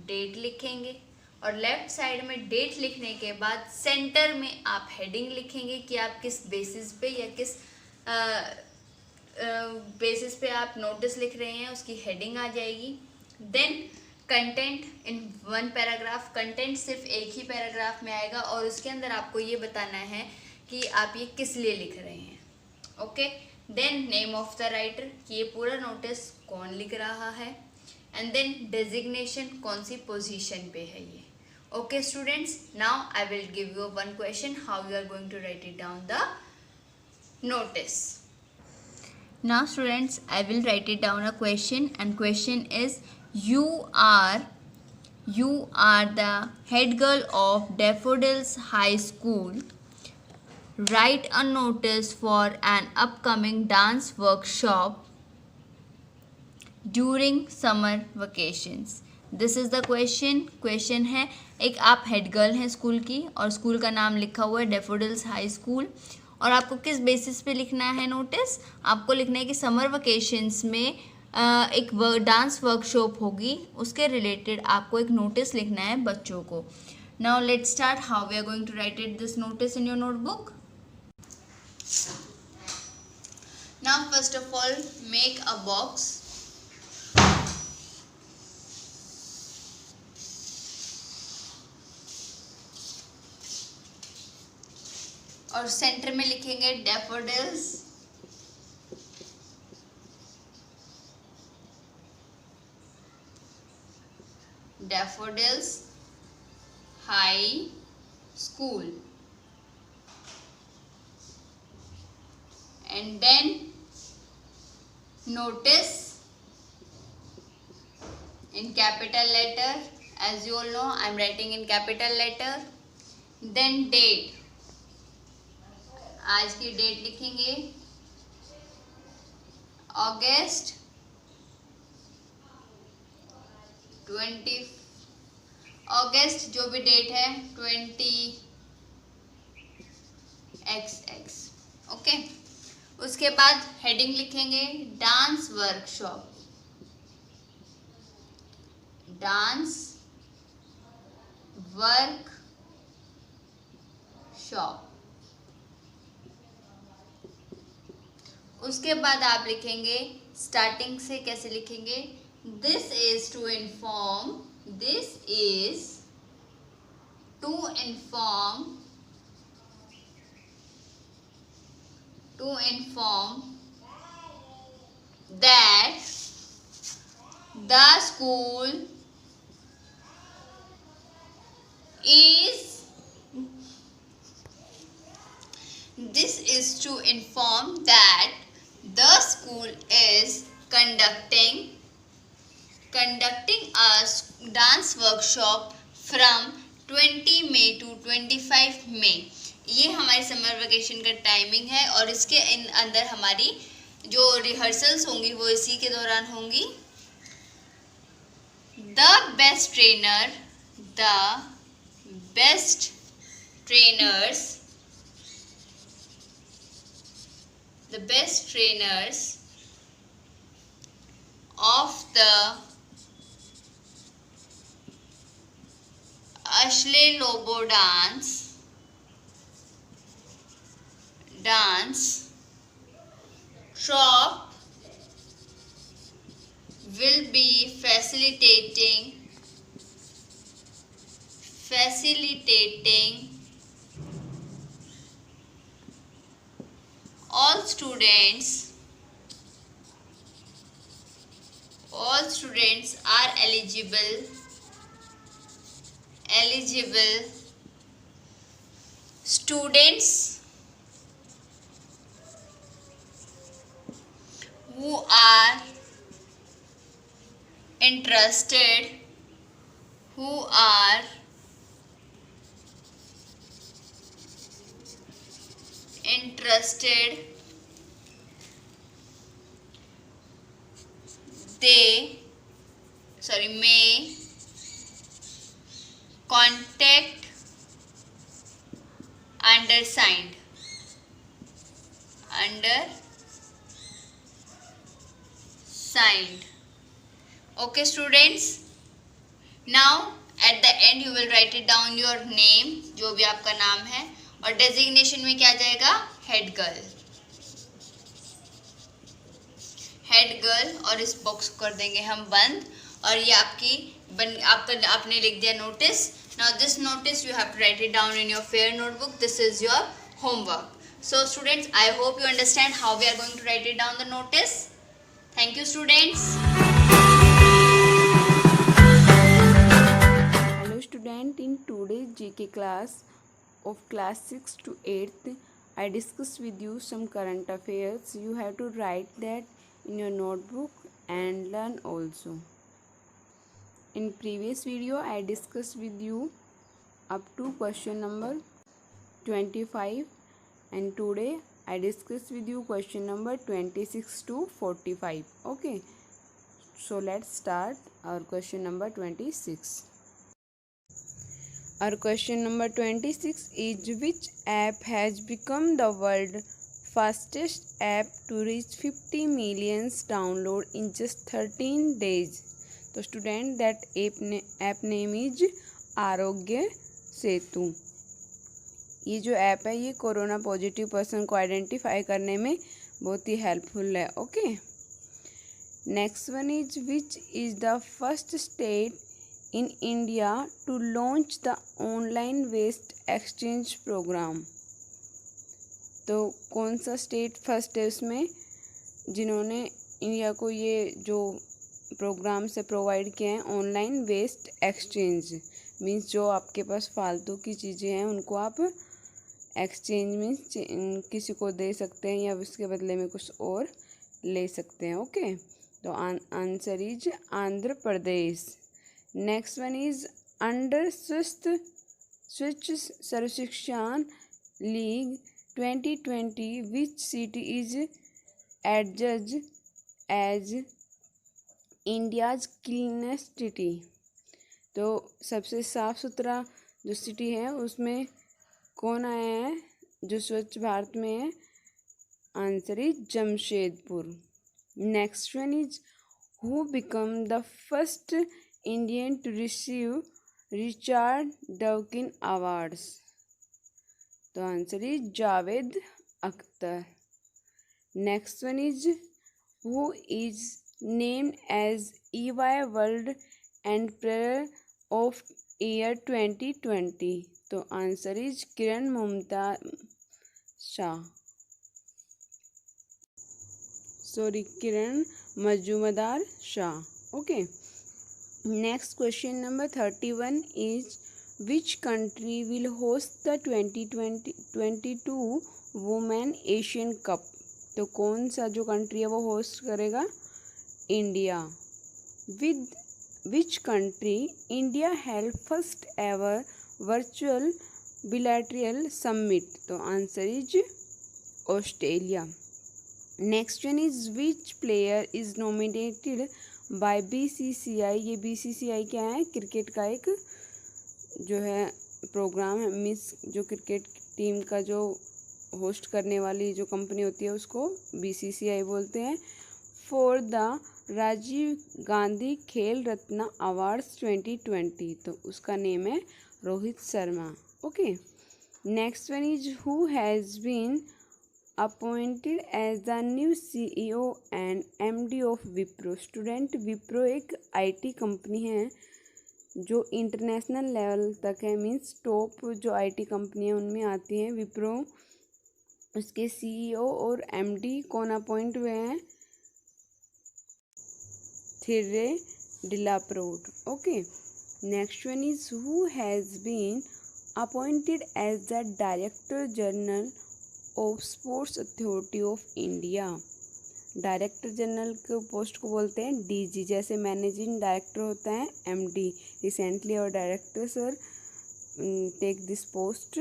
डेट लिखेंगे और लेफ़्ट साइड में डेट लिखने के बाद सेंटर में आप हेडिंग लिखेंगे कि आप किस बेसिस पे या किस बेसिस पे आप नोटिस लिख रहे हैं, उसकी हेडिंग आ जाएगी. Then content in 1 paragraph. Content सिर्फ एक ही पैराग्राफ में आएगा और उसके अंदर आपको ये बताना है कि आप ये किस लिए लिख रहे हैं. Okay, then name of the writer, कि ये पूरा नोटिस कौन लिख रहा है, एंड देन डेजिग्नेशन, कौन सी पोजीशन पे है ये. Okay students, now I will give you 1 question how you are going to write it down the notice. Now students, I will write it down a question and question is you are the head girl of Daffodils High School. Write a notice for an upcoming dance workshop during summer vacations. This is the question. Question है, एक आप head girl हैं school की और school का नाम लिखा हुआ है डैफोडिल्स हाई स्कूल और आपको किस बेसिस पे लिखना है नोटिस. आपको लिखना है कि समर वेकेशंस में एक डांस वर्कशॉप होगी, उसके रिलेटेड आपको एक नोटिस लिखना है बच्चों को. Now let's start how we are going to write it this notice in your notebook. Now first of all make a box. और सेंटर में लिखेंगे daffodils. Daffodils high school. And then notice in capital letter, as you all know I am writing in capital letter. Then date, आज की date लिखेंगे अगस्त 20, अगस्त जो भी date है 20XX. Okay, उसके बाद हेडिंग लिखेंगे डांस वर्कशॉप. Dance workshop. उसके बाद आप लिखेंगे, स्टार्टिंग से कैसे लिखेंगे, this is to inform, this is to inform, that the school is, this is to inform that the school is conducting a dance workshop from 20 May to 25 May। ये हमारी summer vacation का timing है और इसके अंदर हमारी जो rehearsals होंगी वो इसी के दौरान होंगी। The best trainers of the Ashle Lobo dance troupe will be facilitating all students are eligible students who are interested may contact undersigned. Okay students, now at the end you will write it down your name, जो भी आपका नाम है, और designation में क्या जाएगा, head girl, और इस बॉक्स को कर देंगे हम बंद, और ये आपने लिख दिया notice. Now this notice you have to write it down in your fair notebook, this is your homework. So students, I hope you understand how we are going to write it down the notice. Thank you students. Hello student, in today's GK class of class 6 to 8th, I discuss with you some current affairs. You have to write that in your notebook and learn also. In previous video, I discussed with you up to question number 25, and today I discuss with you question number 26 to 45. Okay, so let's start our question number 26. Our question number 26 is, which app has become the world's fastest app to reach 50 million download in just 13 days? तो student, that app name is Aarogya Setu. ये जो app है ये corona positive person को identify करने में बहुत ही helpful है। Okay, next one is, which is the first state in India to launch the online waste exchange program? तो कौन सा स्टेट फर्स्ट है उसमें जिन्होंने इंडिया को ये जो प्रोग्राम से प्रोवाइड किए हैं, ऑनलाइन वेस्ट एक्सचेंज, मीन्स जो आपके पास फालतू की चीज़ें हैं उनको आप एक्सचेंज मीन्स किसी को दे सकते हैं या उसके बदले में कुछ और ले सकते हैं। ओके, तो answer is Andhra Pradesh. Next one is, under Swachh Survekshan league 2020 which city is एडजज एज इंडियाज क्लीनेस्ट सिटी? तो सबसे साफ़ सुथरा जो सिटी है उसमें कौन आया है जो स्वच्छ भारत में है? Answer is Jamshedpur. Next one is, who become the first Indian to receive Richard Dawkin awards? तो answer is Javed Akhtar. Next one is who is named as EY world entrepreneur of year 2020? तो answer is Kiran Mumtaz Shah. Sorry, Kiran Mazumdar Shah. Okay. Next question number 31 is which country will host the 2022 women Asian cup? तो कौन सा जो country है वो host करेगा? India. With which country India held first ever virtual bilateral summit? तो answer is Australia. Next one is which player is nominated by BCCI? ये BCCI क्या है? क्रिकेट का एक जो है प्रोग्राम है. मिस जो क्रिकेट टीम का जो होस्ट करने वाली जो कंपनी होती है उसको BCCI बोलते हैं. फॉर द राजीव गांधी खेल रत्न अवार्ड्स 2020? तो उसका नेम है Rohit Sharma. Okay. Next one is who has been appointed as the new CEO and MD of Wipro? Student, Wipro एक IT कंपनी है जो इंटरनेशनल लेवल तक है, मीन्स टॉप जो IT कंपनी है उनमें आती है विप्रो. उसके CEO और MD कौन अपॉइंट हुए हैं? Thierry Delaporte. Okay. Next one is who has been appointed as the director general of sports authority of India? Director general के पोस्ट को बोलते हैं DG. जैसे मैनेजिंग डायरेक्टर होता है MD. रिसेंटली और director sir take this post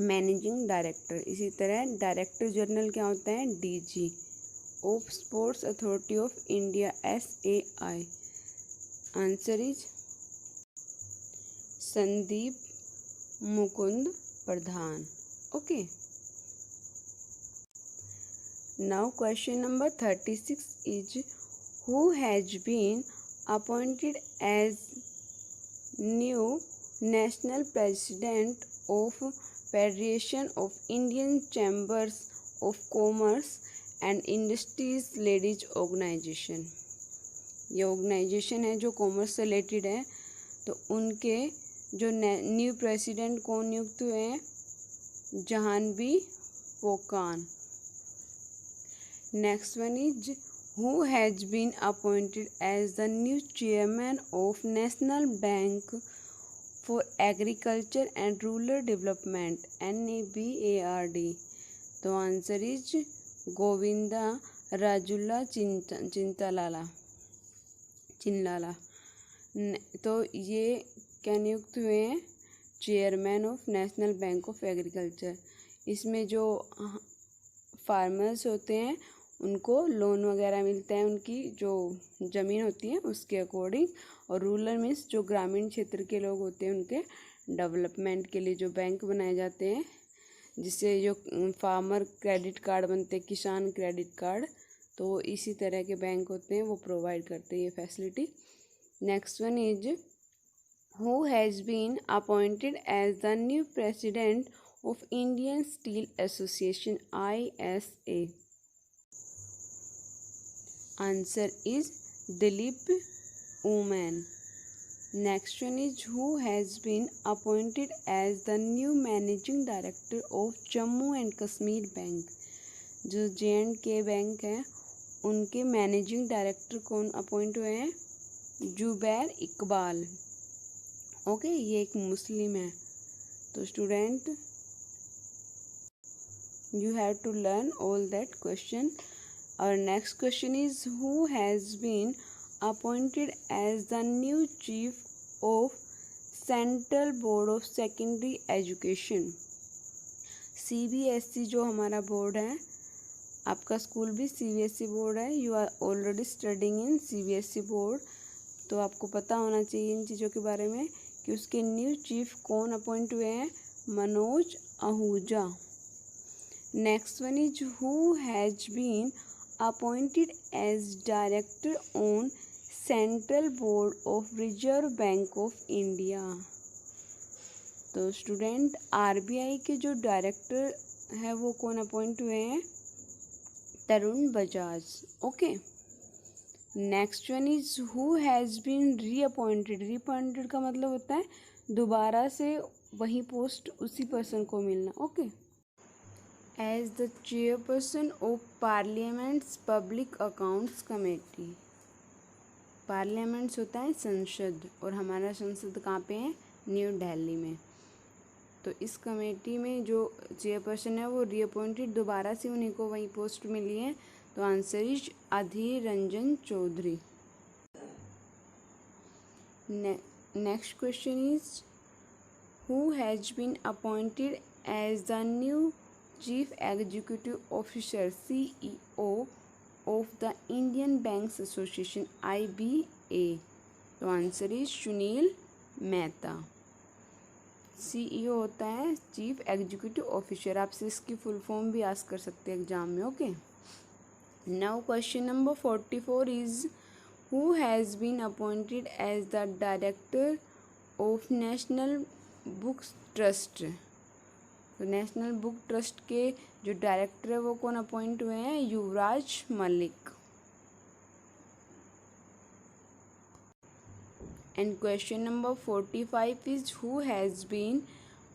managing director. इसी तरह डायरेक्टर जनरल क्या होता है? DG of sports authority of India SAI. Answer is Sandeep Mukund Pradhan. Okay. Now question number 36 is who has been appointed as new national president of Federation of Indian Chambers of Commerce and Industries Ladies Organization? ये organisation है जो commerce से related है. तो उनके जो new president कौन नियुक्त हुए हैं? Jahnavi पोकान. Next one is who has been appointed as the new chairman of National Bank for Agriculture and Rural Development NABARD? तो आंसर इज गोविंदा राजुला चिनलाला. तो ये क्या नियुक्त हुए हैं? Chairman of national bank of agriculture. इसमें जो फार्मर्स होते हैं उनको लोन वगैरह मिलता है उनकी जो ज़मीन होती है उसके अकॉर्डिंग. और रूरल मीन्स जो ग्रामीण क्षेत्र के लोग होते हैं उनके डेवलपमेंट के लिए जो बैंक बनाए जाते हैं, जिससे जो फार्मर क्रेडिट कार्ड बनते हैं, किसान क्रेडिट कार्ड, तो इसी तरह के बैंक होते हैं वो प्रोवाइड करते हैं ये facility. Next one is who has been appointed as the new president of Indian Steel Association ISA? Answer is Dilip Oman. Next one is who has been appointed as the new managing director of Jammu and Kashmir Bank? जो J&K bank है उनके managing director कौन appoint हुए हैं? Zubair Iqbal. Okay, ये एक मुस्लिम है. तो student you have to learn all that question. Our next question is who has been appointed as the new chief of Central Board of Secondary Education? CBSE जो हमारा board है, आपका स्कूल भी CBSE बोर्ड है. You are already studying in CBSE board, तो आपको पता होना चाहिए इन चीज़ों के बारे में कि उसके न्यू चीफ कौन अपॉइंट हुए हैं? Manoj Ahuja. Next one is who has been appointed as director on central board of reserve bank of India. तो स्टूडेंट आरबीआई के जो डायरेक्टर है वो कौन अपॉइंट हुए हैं? Tarun Bajaj. Okay, next one is who has been reappointed. Reappointed का मतलब होता है दोबारा से वही पोस्ट उसी पर्सन को मिलना। Okay, as the chairperson of parliament's public accounts committee. Parliament's होता है संसद, और हमारा संसद कहाँ पे है? न्यू दिल्ली में। तो इस कमेटी में जो चेयरपर्सन है वो रीअपॉइंटेड, दोबारा से उन्हीं को वही पोस्ट मिली है। तो answer is Adhir Ranjan Chowdhury. Next question is who has been appointed as the new chief executive officer CEO of the Indian banks association IBA। तो answer is Sunil Mehta. CEO होता है चीफ एग्जीक्यूटिव ऑफिसर। आपसे इसकी फुल फॉर्म भी ask कर सकते हैं exam में। Okay, now question number 44 is who has been appointed as the director of national book trust. तो नेशनल बुक ट्रस्ट के जो डायरेक्टर है वो कौन अपॉइंट हुए हैं? Yuvraj Malik. And question number 45 is who has been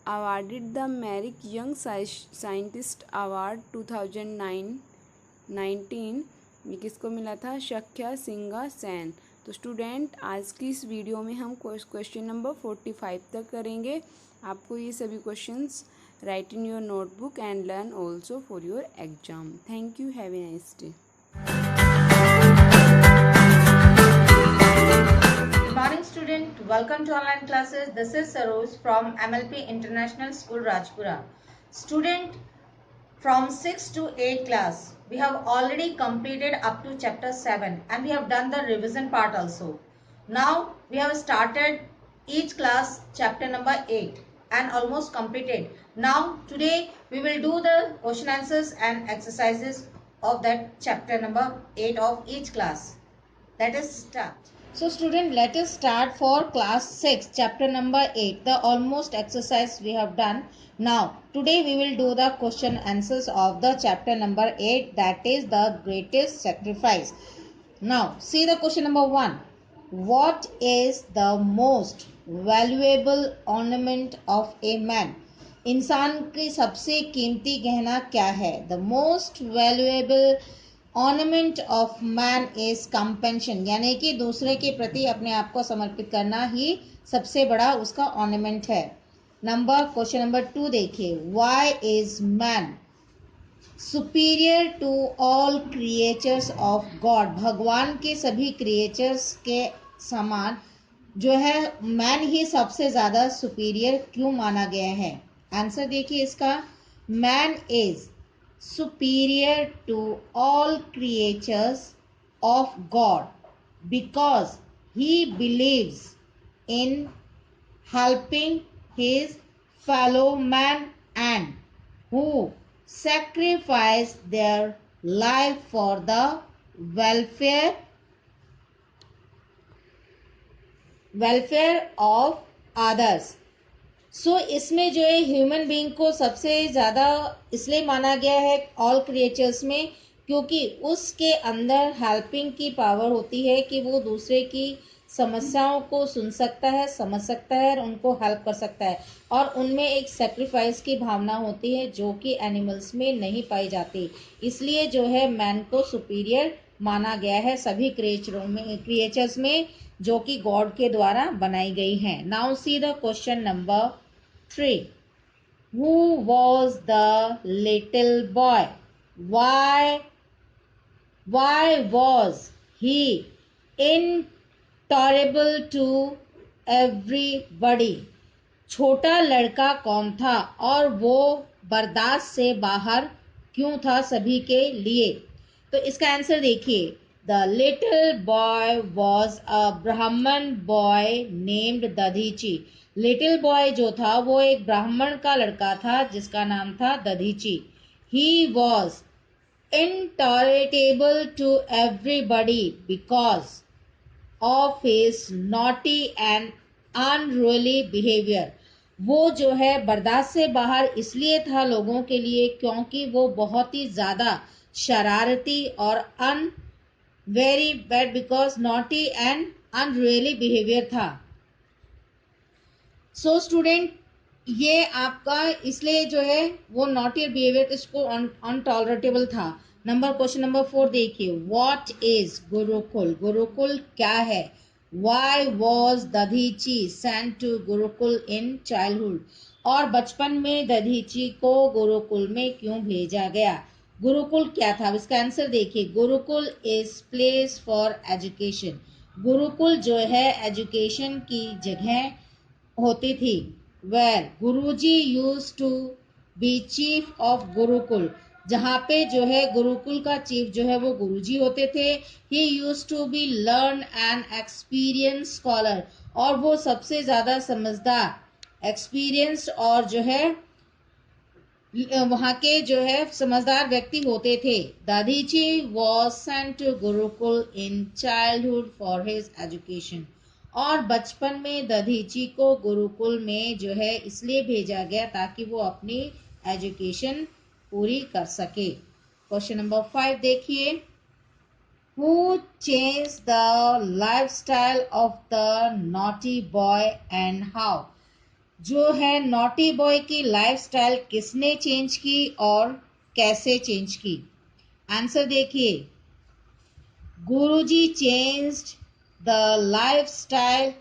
awarded the merit young scientist award 2019। ये किसको मिला था? शख्या सिंघा सैन। तो स्टूडेंट आज की इस वीडियो में हम क्वेश्चन नंबर 45 तक करेंगे। आपको ये सभी questions right in your notebook and learn also for your exam. Thank you, have a nice day. Good morning student, welcome to online classes. This is Saroj from MLP International School Rajpura. Student, from 6th to 8th class we have already completed up to chapter 7 and we have done the revision part also. Now we have started each class chapter number 8 and almost completed. Now today we will do the question answers and exercises of that chapter number 8 of each class. Let us start. So student, let us start for class 6 chapter number 8, the almost exercise we have done. Now today we will do the question answers of the chapter number 8, that is the greatest sacrifice. Now see the question number 1. What is the most valuable ornament of a man? इंसान की सबसे कीमती गहना क्या है? The most valuable ornament of man is compassion, यानी कि दूसरे के प्रति अपने आप को समर्पित करना ही सबसे बड़ा उसका ऑर्नामेंट है। क्वेश्चन नंबर 2 देखिए, why is man superior to all creatures of God? भगवान के सभी क्रिएचर्स के समान जो है मैन ही सबसे ज़्यादा सुपीरियर क्यों माना गया है? आंसर देखिए इसका, man is superior to all creatures of God because he believes in helping his fellow man and who sacrifice their life for the welfare of others. सो इसमें जो है ह्यूमन बीइंग को सबसे ज़्यादा इसलिए माना गया है ऑल क्रिएचर्स में क्योंकि उसके अंदर हेल्पिंग की पावर होती है कि वो दूसरे की समस्याओं को सुन सकता है, समझ सकता है और उनको हेल्प कर सकता है। और उनमें एक सेक्रीफाइस की भावना होती है जो कि एनिमल्स में नहीं पाई जाती। इसलिए जो है मैन को सुपीरियर माना गया है सभी क्रिएचर्स में जो कि गॉड के द्वारा बनाई गई हैं। Now see the question number 3. Who was the little boy? Why was he intolerable to everybody? छोटा लड़का कौन था और वो बर्दाश्त से बाहर क्यों था सभी के लिए? तो इसका आंसर देखिए, The little boy was a Brahman boy named Dadhichi. Little boy जो था वो एक ब्राह्मण का लड़का था जिसका नाम था Dadhichi. He was intolerable to everybody because of his naughty and unruly behavior. वो जो है बर्दाश्त से बाहर इसलिए था लोगों के लिए क्योंकि वो बहुत ही ज़्यादा शरारती और very bad because naughty and unruly behaviour था. सो स्टूडेंट, ये आपका इसलिए जो है वो नॉटी बिहेवियर इसको अनटॉलरेटेबल था. क्वेश्चन नंबर 4 देखिए. What is Gurukul? गुरुकुल क्या है? Why was Dadhichi sent to gurukul in childhood? और बचपन में दधीची को गुरुकुल में क्यों भेजा गया? गुरुकुल क्या था? इसका आंसर देखिए. Gurukul is place for education. Gurukul जो है एजुकेशन की जगह होती थी. Where guruji use to be chief of gurukul. जहाँ पे जो है गुरुकुल का चीफ जो है वो गुरुजी होते थे. He use to be learn and experience scholar. और वो सबसे ज़्यादा समझदार एक्सपीरियंस और जो है वहाँ के जो है समझदार व्यक्ति होते थे. Dadhichi was sent to gurukul in childhood for his education. और बचपन में दधीची को गुरुकुल में जो है इसलिए भेजा गया ताकि वो अपनी एजुकेशन पूरी कर सके. क्वेश्चन नंबर 5 देखिए. Who change the lifestyle of the naughty boy and how? जो है नॉटी बॉय की लाइफस्टाइल किसने चेंज की और कैसे चेंज की? आंसर देखिए. Guruji changed the lifestyle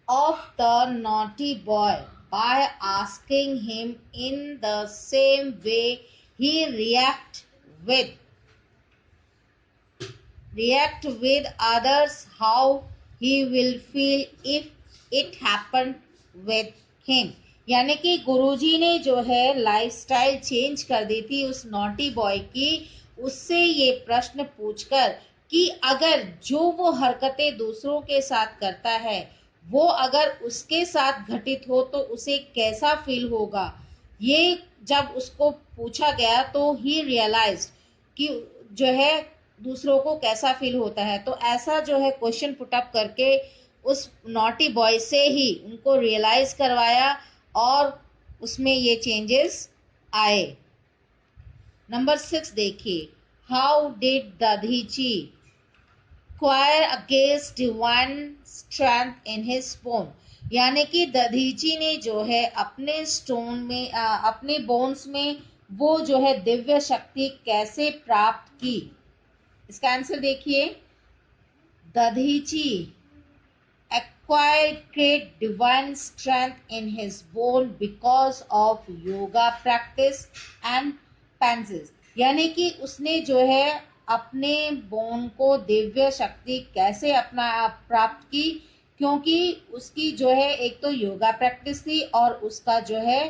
of the naughty boy by asking him in the same way he react with others how he will feel if it happened with him. यानी कि गुरुजी ने जो है लाइफस्टाइल चेंज कर दी थी उस नॉटी बॉय की, उससे ये प्रश्न पूछकर कि अगर जो वो हरकतें दूसरों के साथ करता है वो अगर उसके साथ घटित हो तो उसे कैसा फील होगा. ये जब उसको पूछा गया तो ही रियलाइज कि जो है दूसरों को कैसा फील होता है. तो ऐसा जो है क्वेश्चन पुटअप करके उस नॉटी बॉय से ही उनको रियलाइज करवाया और उसमें ये चेंजेस आए. नंबर 6 देखिए. How did Dadhichi acquire against divine strength in his stone? यानी कि दधीची ने जो है अपने स्टोन में अपने बोन्स में वो जो है दिव्य शक्ति कैसे प्राप्त की? इसका आंसर देखिए. Dadhichi acquired great divine strength in his bone because of yoga practice and penances. यानी कि उसने जो है अपने बोन को दिव्य शक्ति कैसे अपना प्राप्त की? क्योंकि उसकी जो है एक तो योगा प्रैक्टिस थी और उसका जो है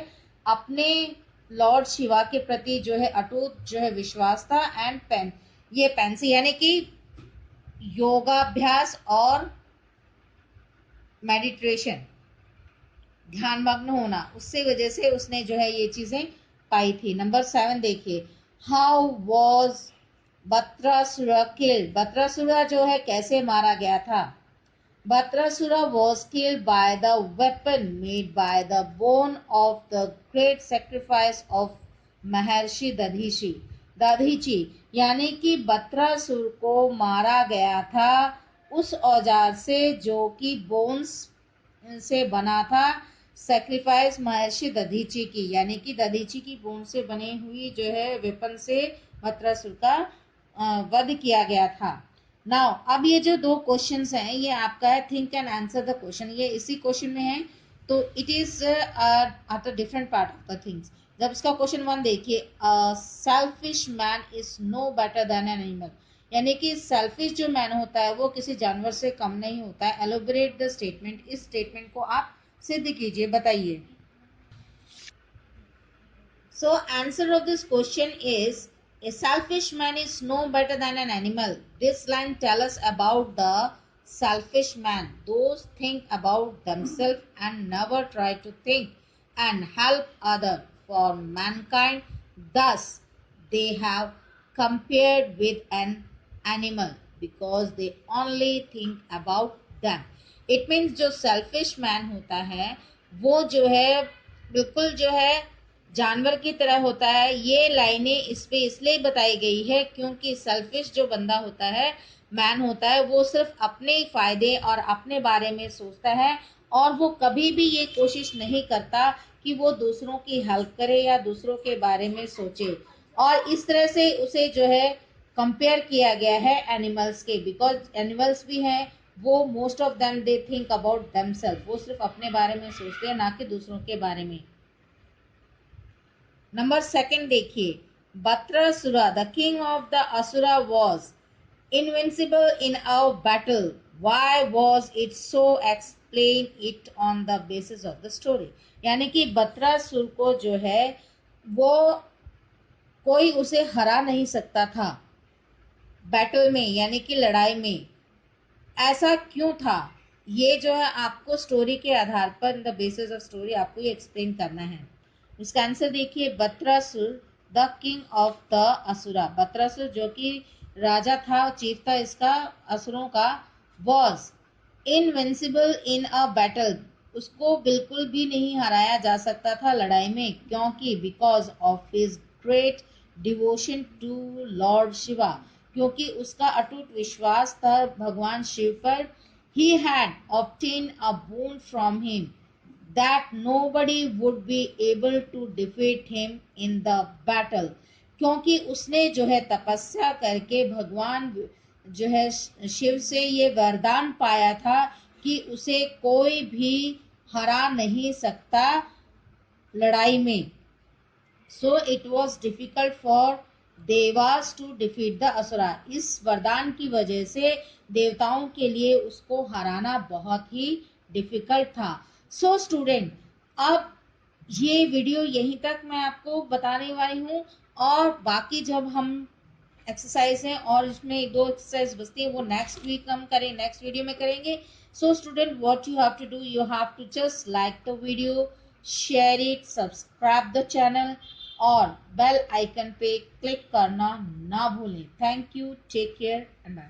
अपने लॉर्ड शिवा के प्रति जो है अटूट जो है विश्वास था. एंड ये पेंसी यानी कि योगाभ्यास और मेडिटेशन ध्यानमग्न होना, उससे वजह से उसने जो है ये चीजें पाई थी. नंबर 7 देखिए. How was Batrasura killed? Batrasura जो है कैसे मारा गया था? Batrasura was killed by the weapon made by the bone of the great sacrifice of Maharshi Dadhichi. यानी कि बत्रासुर को मारा गया था उस औजार से जो कि बोन्स से बना था. सेक्रीफाइस महर्षि दधीची की, यानी कि दधीची की बोन से बनी हुई जो है वेपन से बत्रासुर का वध किया गया था. नाउ अब ये जो 2 क्वेश्चंस हैं ये आपका है think and answer the question. ये इसी क्वेश्चन में है तो it is at a different part of the things. जब इसका क्वेश्चन 1 देखिए. Selfish man is no better than an animal. यानी कि सेल्फिश जो मैन होता है वो किसी जानवर से कम नहीं होता है. Elaborate the statement. इस स्टेटमेंट को आप सिद्ध कीजिए, बताइए. So answer of this question is a selfish man is no better than an animal. This line tells us about the selfish man. Those think about themselves and never try to think and help other for mankind. Thus they have compared with an animal because they only think about them. It means जो selfish man होता है वो जो है बिल्कुल जो है जानवर की तरह होता है। ये लाइनें इस पे इसलिए बताई गई है क्योंकि सेल्फिश जो बंदा होता है, मैन होता है, वो सिर्फ अपने फायदे और अपने बारे में सोचता है और वो कभी भी ये कोशिश नहीं करता कि वो दूसरों की हेल्प करे या दूसरों के बारे में सोचे। और इस तरह से उसे जो है कंपेयर किया गया है एनिमल्स के, बिकॉज एनिमल्स भी हैं वो most of them they think about themselves, वो सिर्फ अपने बारे में सोचते हैं ना कि दूसरों के बारे में। नंबर सेकंड देखिए, Batrasura the king of the asura was invincible in a battle. Why was it so? Explain it on the basis of the story. यानी कि बत्रासुर को जो है वो कोई उसे हरा नहीं सकता था बैटल में, यानी कि लड़ाई में। ऐसा क्यों था? ये जो है आपको स्टोरी के आधार पर, in the basis of story, आपको ये एक्सप्लेन करना है। इसका आंसर देखिए, Batrasur the king of the asura, Batrasur जो कि राजा था, चीफ था इसका असुरों का, was invincible in a battle, उसको बिल्कुल भी नहीं हराया जा सकता था लड़ाई में। क्योंकि because of his great devotion to lord Shiva, क्योंकि उसका अटूट विश्वास था भगवान शिव पर। he had obtained a boon from him that nobody would be able to defeat him in the battle, क्योंकि उसने जो है तपस्या करके भगवान जो है शिव से ये वरदान पाया था कि उसे कोई भी हरा नहीं सकता लड़ाई में। So it was difficult for devas to defeat the asura, इस वरदान की वजह से देवताओं के लिए उसको हराना बहुत ही डिफिकल्ट था। सो स्टूडेंट, अब ये वीडियो यहीं तक मैं आपको बताने वाली हूँ, और बाकी जब हम एक्सरसाइज हैं और इसमें 1-2 एक्सरसाइज बचती है वो नेक्स्ट वीक हम करें, नेक्स्ट वीडियो में करेंगे। So student, what you have to do, you have to just like the video, share it, subscribe the channel और बेल आइकन पे क्लिक करना ना भूलें। Thank you, take care and bye.